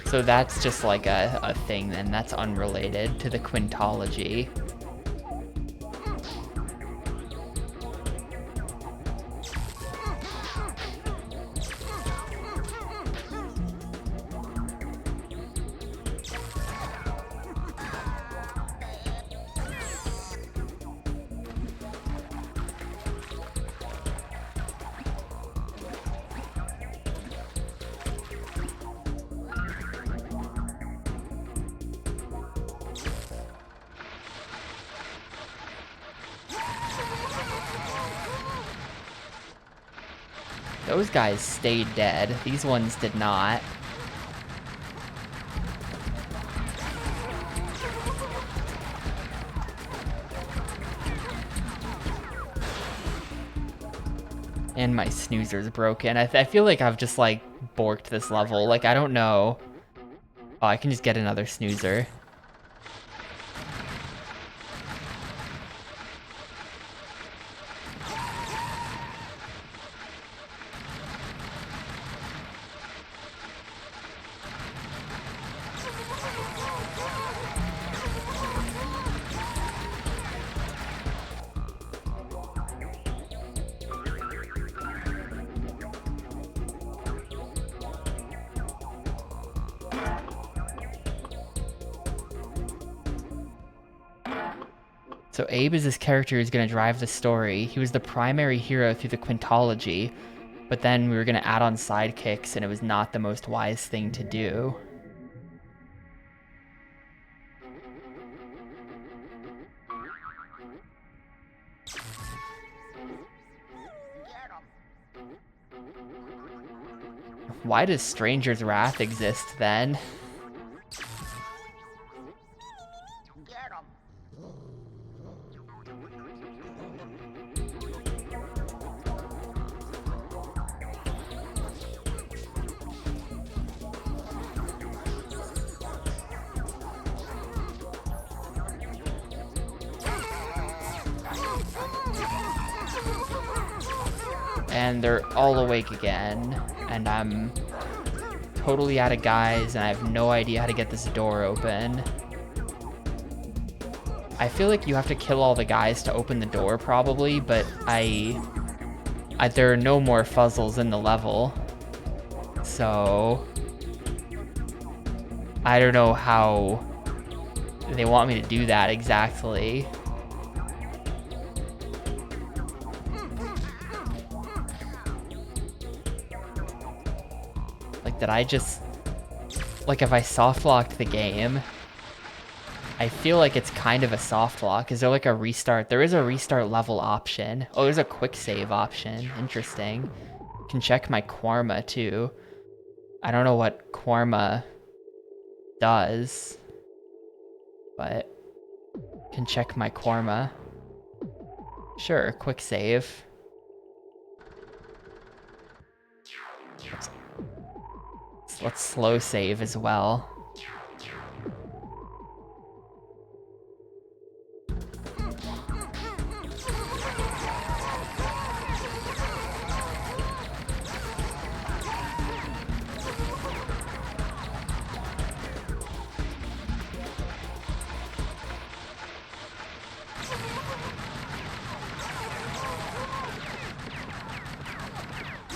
that's just like a thing then. That's unrelated to the quintology. Those guys stayed dead. These ones did not. And my snoozer's broken. I feel like I've just like borked this level. Like I don't know. Oh, I can just get another snoozer. So Abe is this character who's going to drive the story. He was the primary hero through the quintology, but then we were going to add on sidekicks, and it was not the most wise thing to do. Why does Stranger's Wrath exist then? And they're all awake again, and I'm totally out of guys, and I have no idea how to get this door open. I feel like you have to kill all the guys to open the door probably, but there are no more fuzzles in the level. So I don't know how they want me to do that exactly. That I just, like if I soft locked the game, I feel like it's kind of a soft lock. Is there like a restart? There is a restart level option. Oh, there's a quick save option. Interesting. Can check my Kwarma too. I don't know what Kwarma does, but can check my Kwarma. Sure, quick save. Let's slow save as well.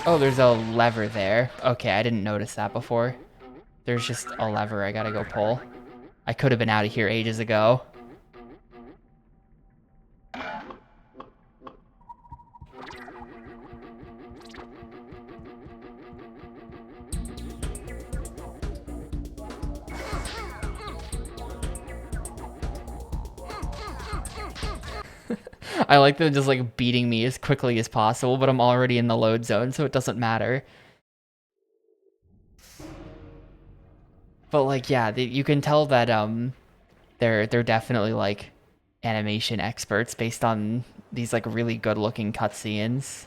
Oh, there's a lever there. Okay, I didn't notice that before. There's just a lever I gotta go pull. I could have been out of here ages ago. I like them just like beating me as quickly as possible, but I'm already in the load zone, so it doesn't matter. But like, yeah, you can tell that they're definitely like animation experts based on these like really good looking cutscenes.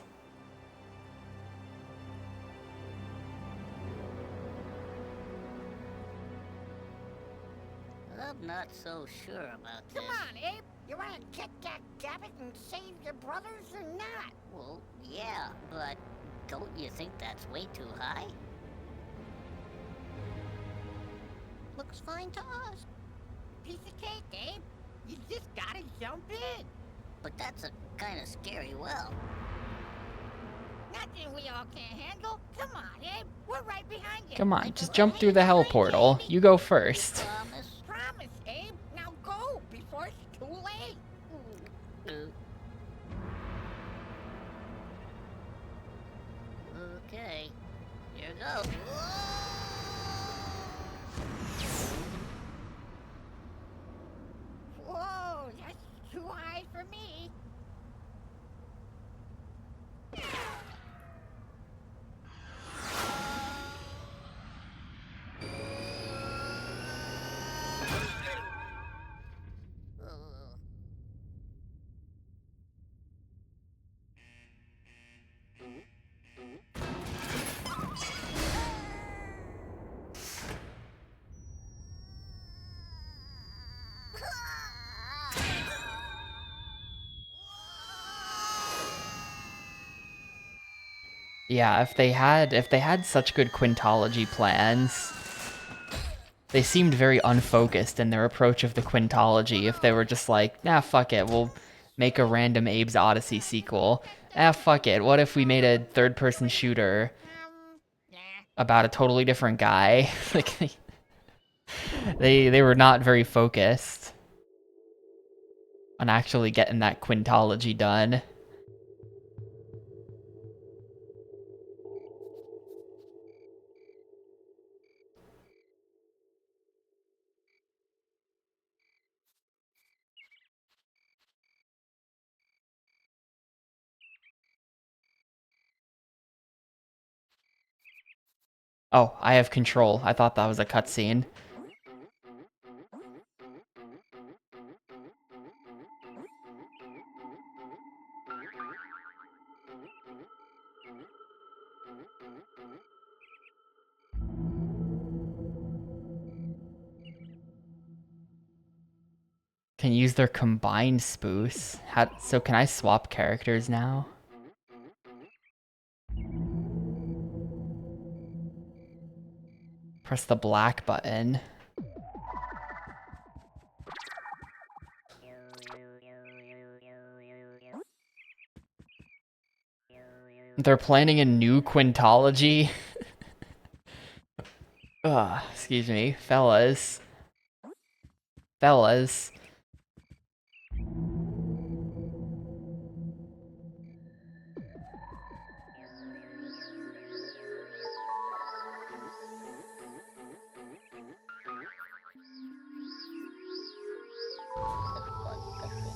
so sure about this. Come on, Abe. You wanna kick that Gabbit and save your brothers or not? Well, yeah, but don't you think that's way too high? Looks fine to us. Piece of cake, Abe. You just gotta jump in. But that's a kind of scary well. Nothing we all can't handle. Come on, Abe. We're right behind you. Come on, just jump through the hell portal. You go first. Promise? Promise, Abe. Now go before it's too late. Okay, here goes. Whoa, that's too high for me. Yeah, if they had such good quintology plans, they seemed very unfocused in their approach of the quintology. If they were just like, nah, fuck it, we'll make a random Abe's Oddysee sequel. Ah, fuck it, what if we made a third-person shooter Nah. about a totally different guy? Like, they were not very focused on actually getting that quintology done. Oh, I have control. I thought that was a cutscene. Can use their combined spoofs. So can I swap characters now? Press the black button. They're planning a new quintology. Ugh, excuse me, fellas. Fellas.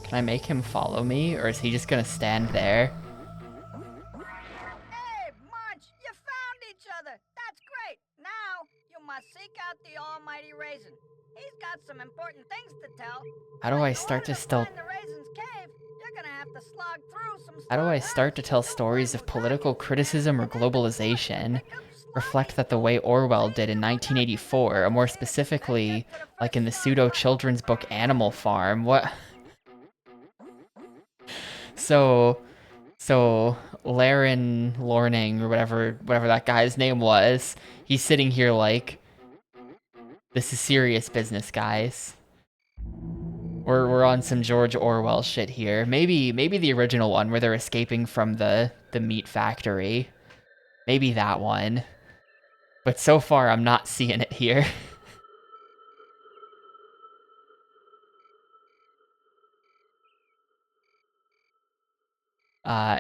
Can I make him follow me, or is he just gonna stand there? Hey, Munch, you found each other. That's great. Now, you must seek out the almighty Raisin. He's got some important things to tell. How do But I in start order to still... find the Raisin's cave, you're gonna have to slog through some How do I slug start to herbs. tell You'll stories find of those political onions criticism or and then go globalization? pick up Reflect sluggies. that the way Orwell did in 1984, or more specifically, like in the pseudo-children's book Animal Farm? What? So Laren Lorning, or whatever that guy's name was, he's sitting here like, this is serious business, guys. We're on some George Orwell shit here. Maybe the original one where they're escaping from the meat factory. Maybe that one. But so far I'm not seeing it here.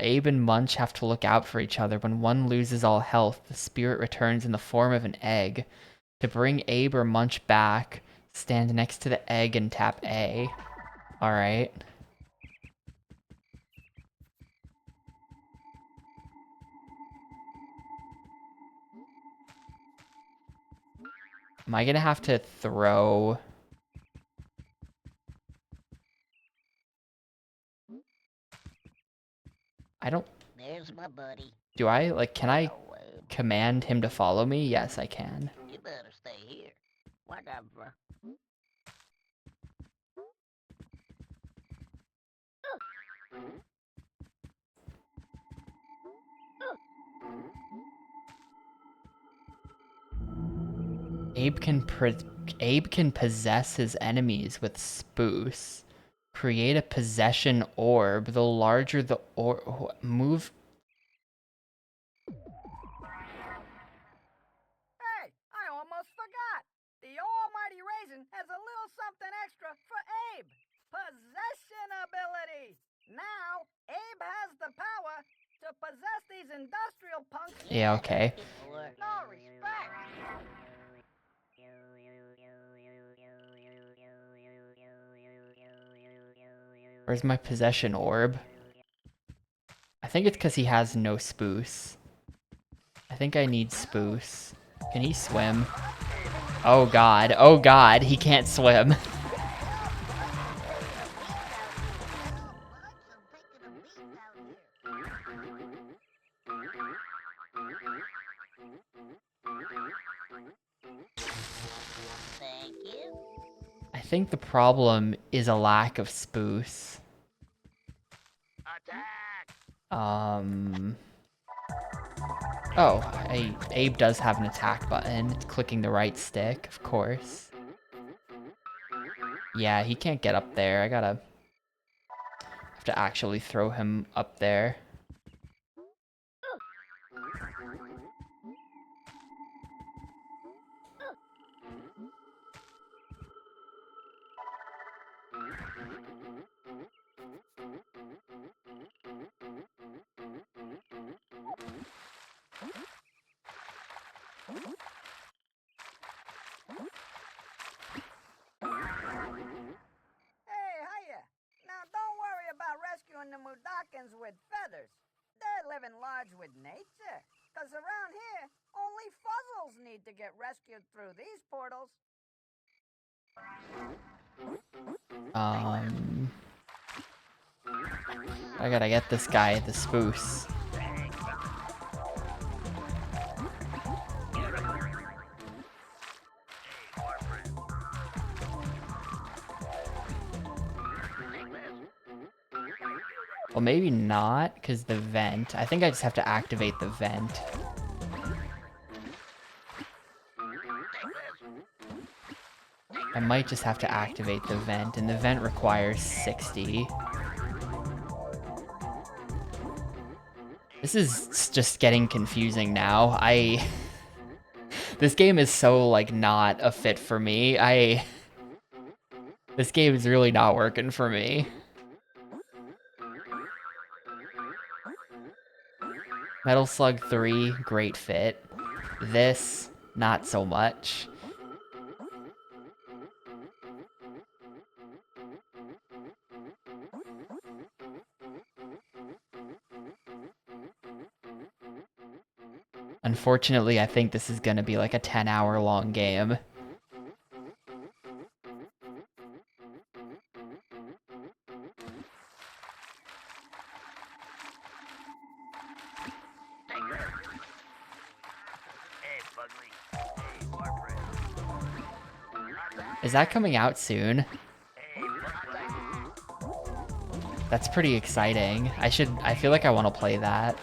Abe and Munch have to look out for each other. When one loses all health, the spirit returns in the form of an egg. To bring Abe or Munch back, stand next to the egg and tap A. Alright. Am I gonna have to throw... I don't... There's my buddy. Do I? Like, can I Oh, command him to follow me? Yes, I can. you better stay here. Whatever. Abe can possess his enemies with spoos. Create a possession orb. The larger the orb, move. Hey, I almost forgot. The almighty raisin has a little something extra for Abe. Possession ability. Now, Abe has the power to possess these industrial punks. Yeah, okay. No respect. Where's my possession orb? I think it's because he has no spoos. I think I need spoos. Can he swim? Oh god, he can't swim. Thank you. I think the problem is a lack of spoos. Oh, Abe does have an attack button. It's clicking the right stick, of course. Yeah, he can't get up there. Have to actually throw him up there. Hey, hiya. Now, don't worry about rescuing the Mudokons with feathers. They're living large with nature. Because around here, only fuzzles need to get rescued through these portals. I gotta get this guy the spoos. Well, maybe not, because the vent. I think I just have to activate the vent. I might just have to activate the vent, and the vent requires 60. This is just getting confusing now. This game is so, like, not a fit for me. This game is really not working for me. Metal Slug 3, great fit. This, not so much. Unfortunately, I think this is gonna be like a 10-hour long game. Is that coming out soon? That's pretty exciting. I feel like I want to play that.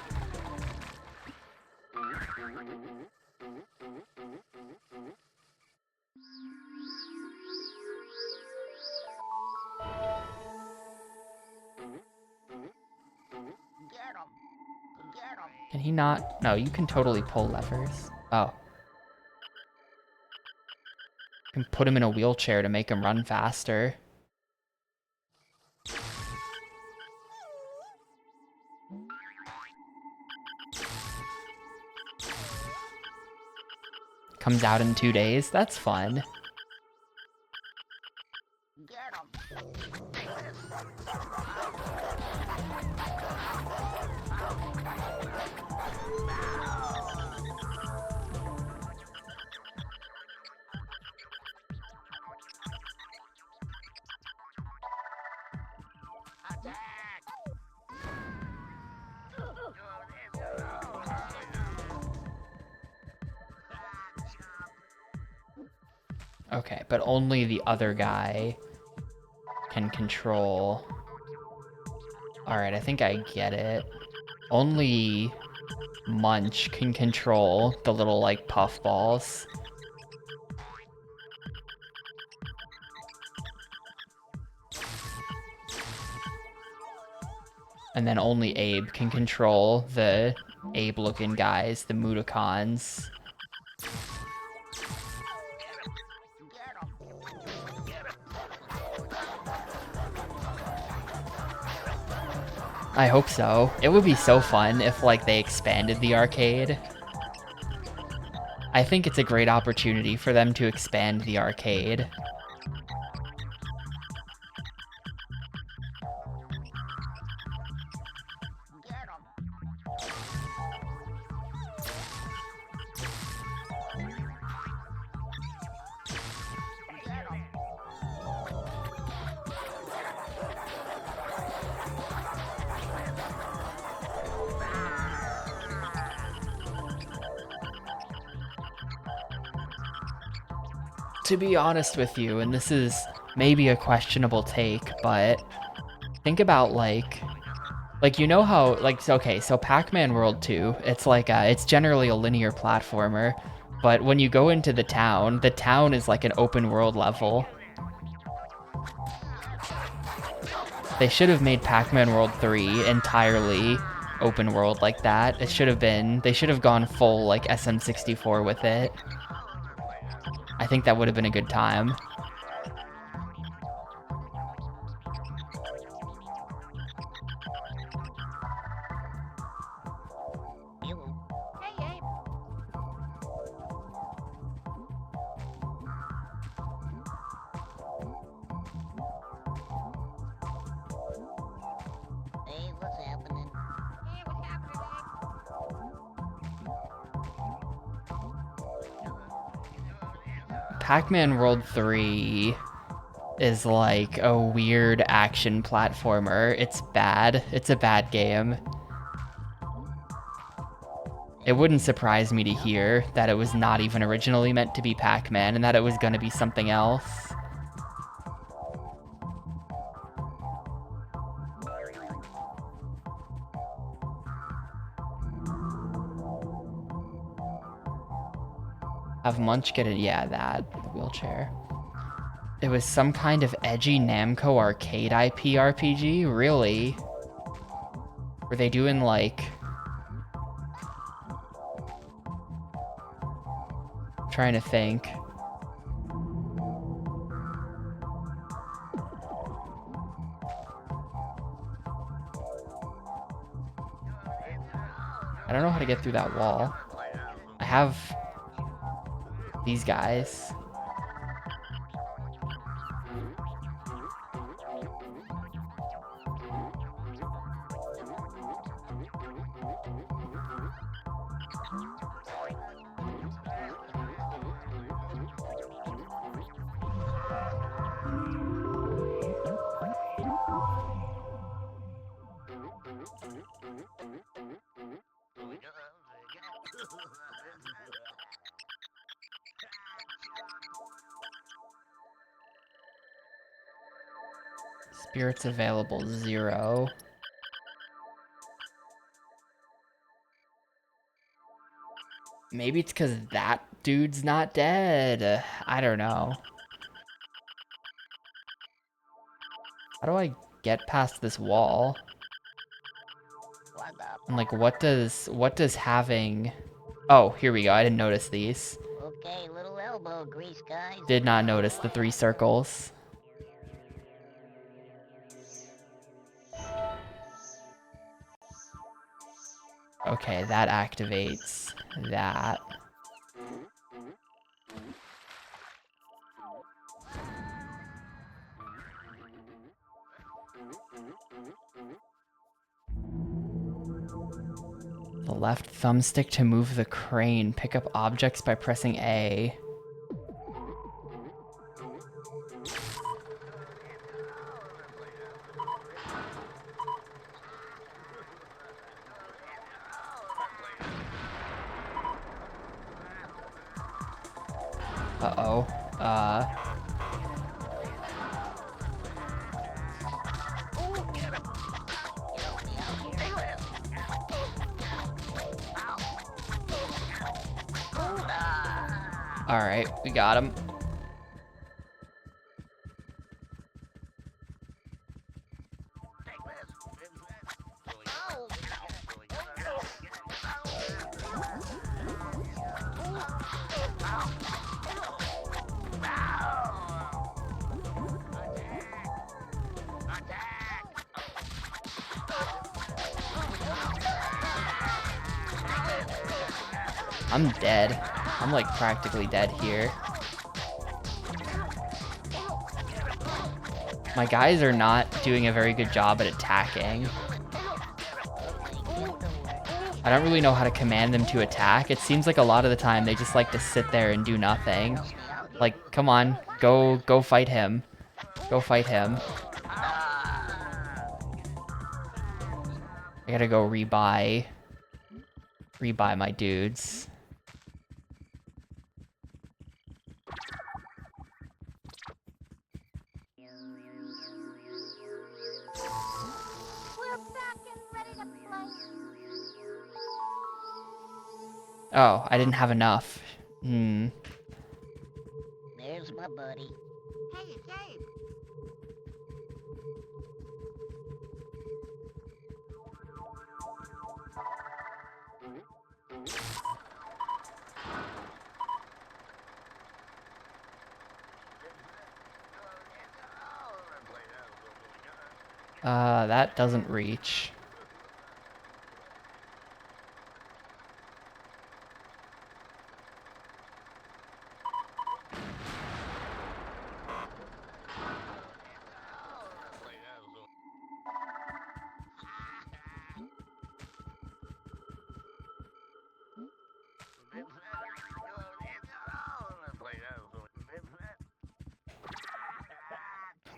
Can he not? No, you can totally pull levers. Oh. You can put him in a wheelchair to make him run faster. Comes out in 2 days. That's fun. Okay, but only the other guy can control. Alright, I think I get it. Only Munch can control the little, like, puff balls. And then only Abe can control the Abe-looking guys, the Mudokons. I hope so. It would be so fun if, like, they expanded the arcade. I think it's a great opportunity for them to expand the arcade. To be honest with you, and this is maybe a questionable take, but think about like you know how, like, okay, so Pac-Man World 2, it's like it's generally a linear platformer, but when you go into the town is like an open world level. They should have made Pac-Man World 3 entirely open world like that. It should have been, they should have gone full like SM64 with it. I think that would have been a good time. Hey, Abe. Hey, what's happening? Hey, what's happening, Abe? Pac-Man World 3 is like a weird action platformer. It's bad. It's a bad game. It wouldn't surprise me to hear that it was not even originally meant to be Pac-Man and that it was going to be something else. Have Munch get it? Yeah, that. The wheelchair. It was some kind of edgy Namco arcade IP RPG? Really? Were they doing like... I'm trying to think. I don't know how to get through that wall. I have these guys. Spirits available 0. Maybe it's because that dude's not dead. I don't know. How do I get past this wall? And like, what does having... Oh, here we go. I didn't notice these. Okay, little elbow grease, guys. Did not notice the 3 circles. Okay, that activates that. The left thumbstick to move the crane. Pick up objects by pressing A. Uh-oh. Alright, we got him. I'm dead. I'm like practically dead here. My guys are not doing a very good job at attacking. I don't really know how to command them to attack. It seems like a lot of the time they just like to sit there and do nothing. Like, come on, go fight him. Go fight him. I gotta go rebuy my dudes. We're back and ready to play. Oh, I didn't have enough. There's my buddy. Hey, Dave. That doesn't reach.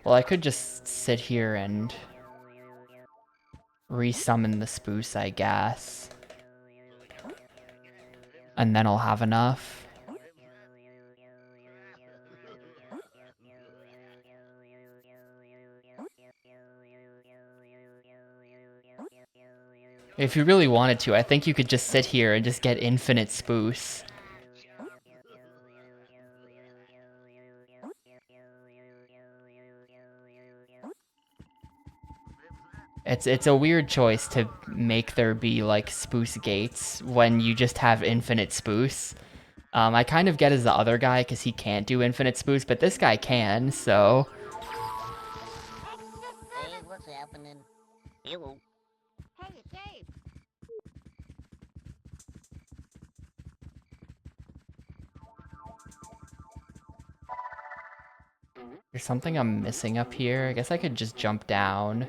Well, I could just sit here and resummon the Spoos, I guess. And then I'll have enough. If you really wanted to, I think you could just sit here and just get infinite Spoos. It's a weird choice to make there be like Spoos gates when you just have infinite Spoos. I kind of get as the other guy because he can't do infinite Spoos, but this guy can, so... Hey, what's happening? Hello. Hey, Dave. There's something I'm missing up here. I guess I could just jump down.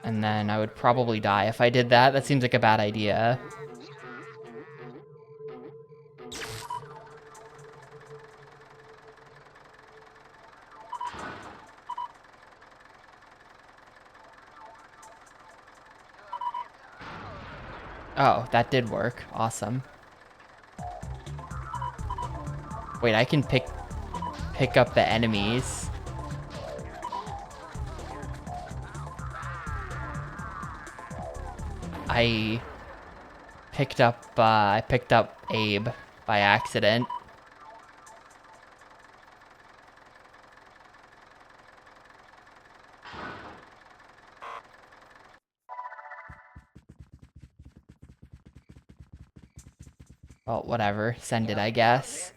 And then I would probably die if I did that. That seems like a bad idea. Oh, that did work. Awesome. Wait, I can pick up the enemies. I picked up Abe by accident. Well, whatever. Send it, I guess.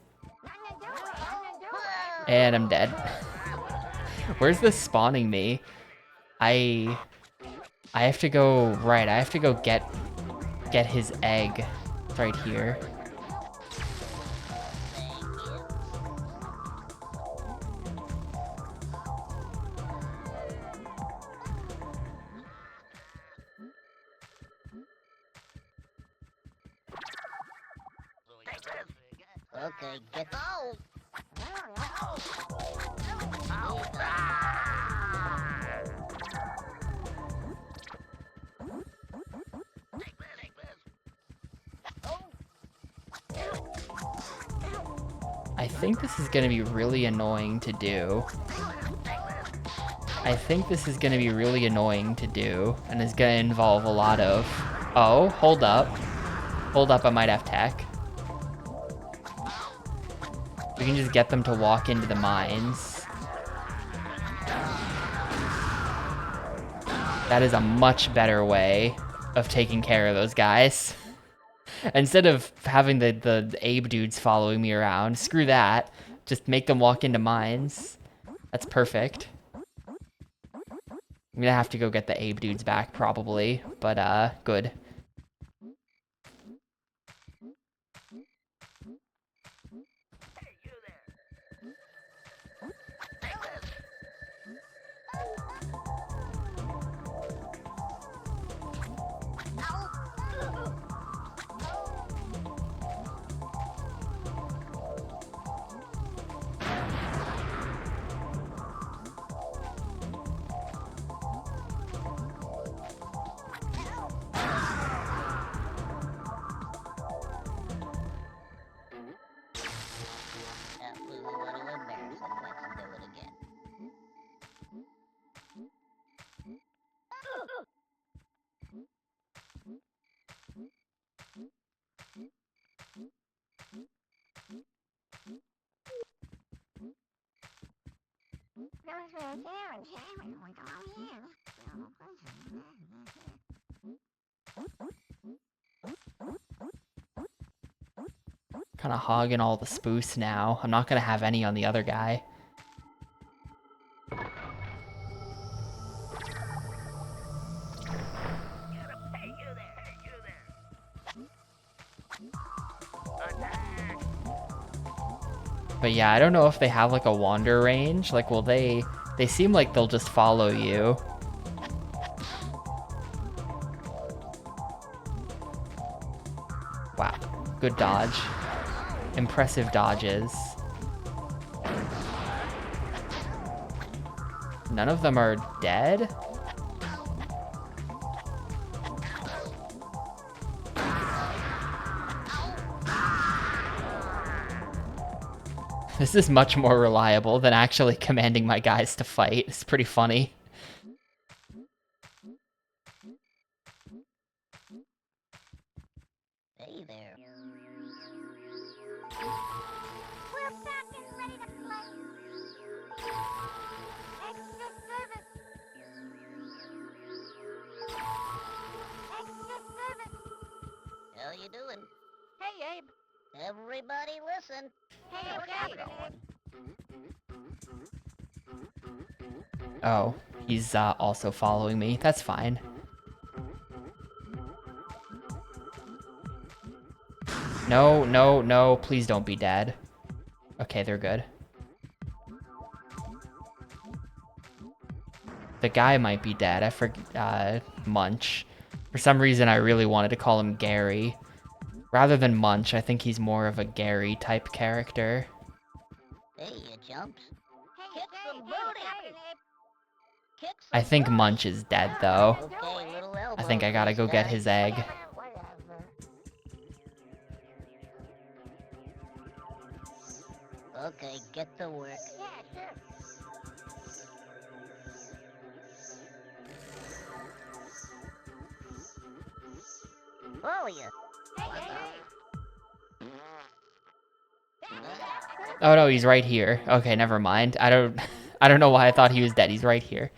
And I'm dead. Where's this spawning me? I have to go, right, I have to go get his egg. It's right here. Okay, get out. I think this is gonna be really annoying to do. And is gonna involve a lot of... Oh, hold up. Hold up, I might have tech. We can just get them to walk into the mines. That is a much better way of taking care of those guys. Instead of having the Abe dudes following me around, screw that. Just make them walk into mines. That's perfect. I'm gonna have to go get the Abe dudes back probably, but good. That was a little embarrassing. Let's do it again. Kind of hogging all the spoofs now. I'm not gonna have any on the other guy. But yeah, I don't know if they have like a wander range. Like, will they seem like they'll just follow you. Wow, good dodge. Impressive dodges. None of them are dead? This is much more reliable than actually commanding my guys to fight. It's pretty funny. Hey there. We're back and ready to play. Extra service. Extra service. How you doing? Hey, Abe. Everybody listen. Hey, okay. Oh, he's also following me. That's fine. No, no, no. Please don't be dead. Okay, they're good. The guy might be dead. I forget. Munch. For some reason, I really wanted to call him Gary. Rather than Munch, I think he's more of a Gary type character. Hey, you chumps. Hey, Kick some booty. Kick some I think booty. Munch is dead, though. Okay, little elbow. I think I gotta go get his egg. Okay, get to work. Oh, yeah. Oh no, he's right here. Okay, never mind. I don't know why I thought he was dead. He's right here.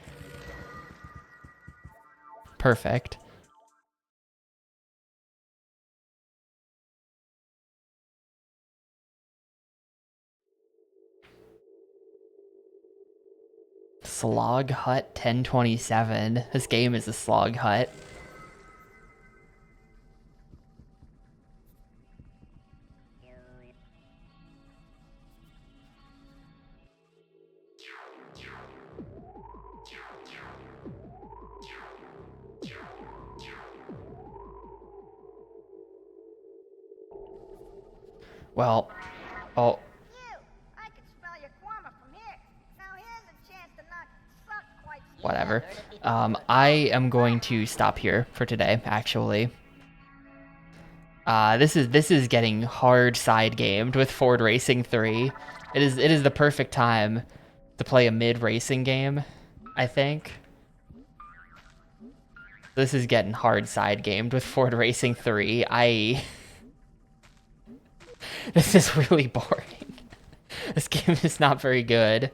Perfect. Slog Hut 1027. This game is a slog hut. Well, oh, You! I can smell your quama from here. Now here's a chance to not suck quite so whatever. I am going to stop here for today, actually. This is getting hard side gamed with Ford Racing 3. It is the perfect time to play a mid racing game, I think. This is getting hard side gamed with Ford Racing 3. This is really boring. This game is not very good.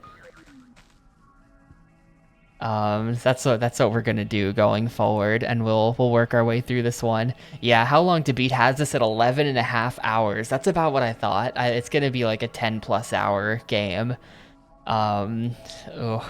That's what we're gonna do going forward, and we'll work our way through this one. Yeah, how long to beat has this at 11.5 hours. That's about what I thought. It's gonna be like a 10+ hour game. Ugh.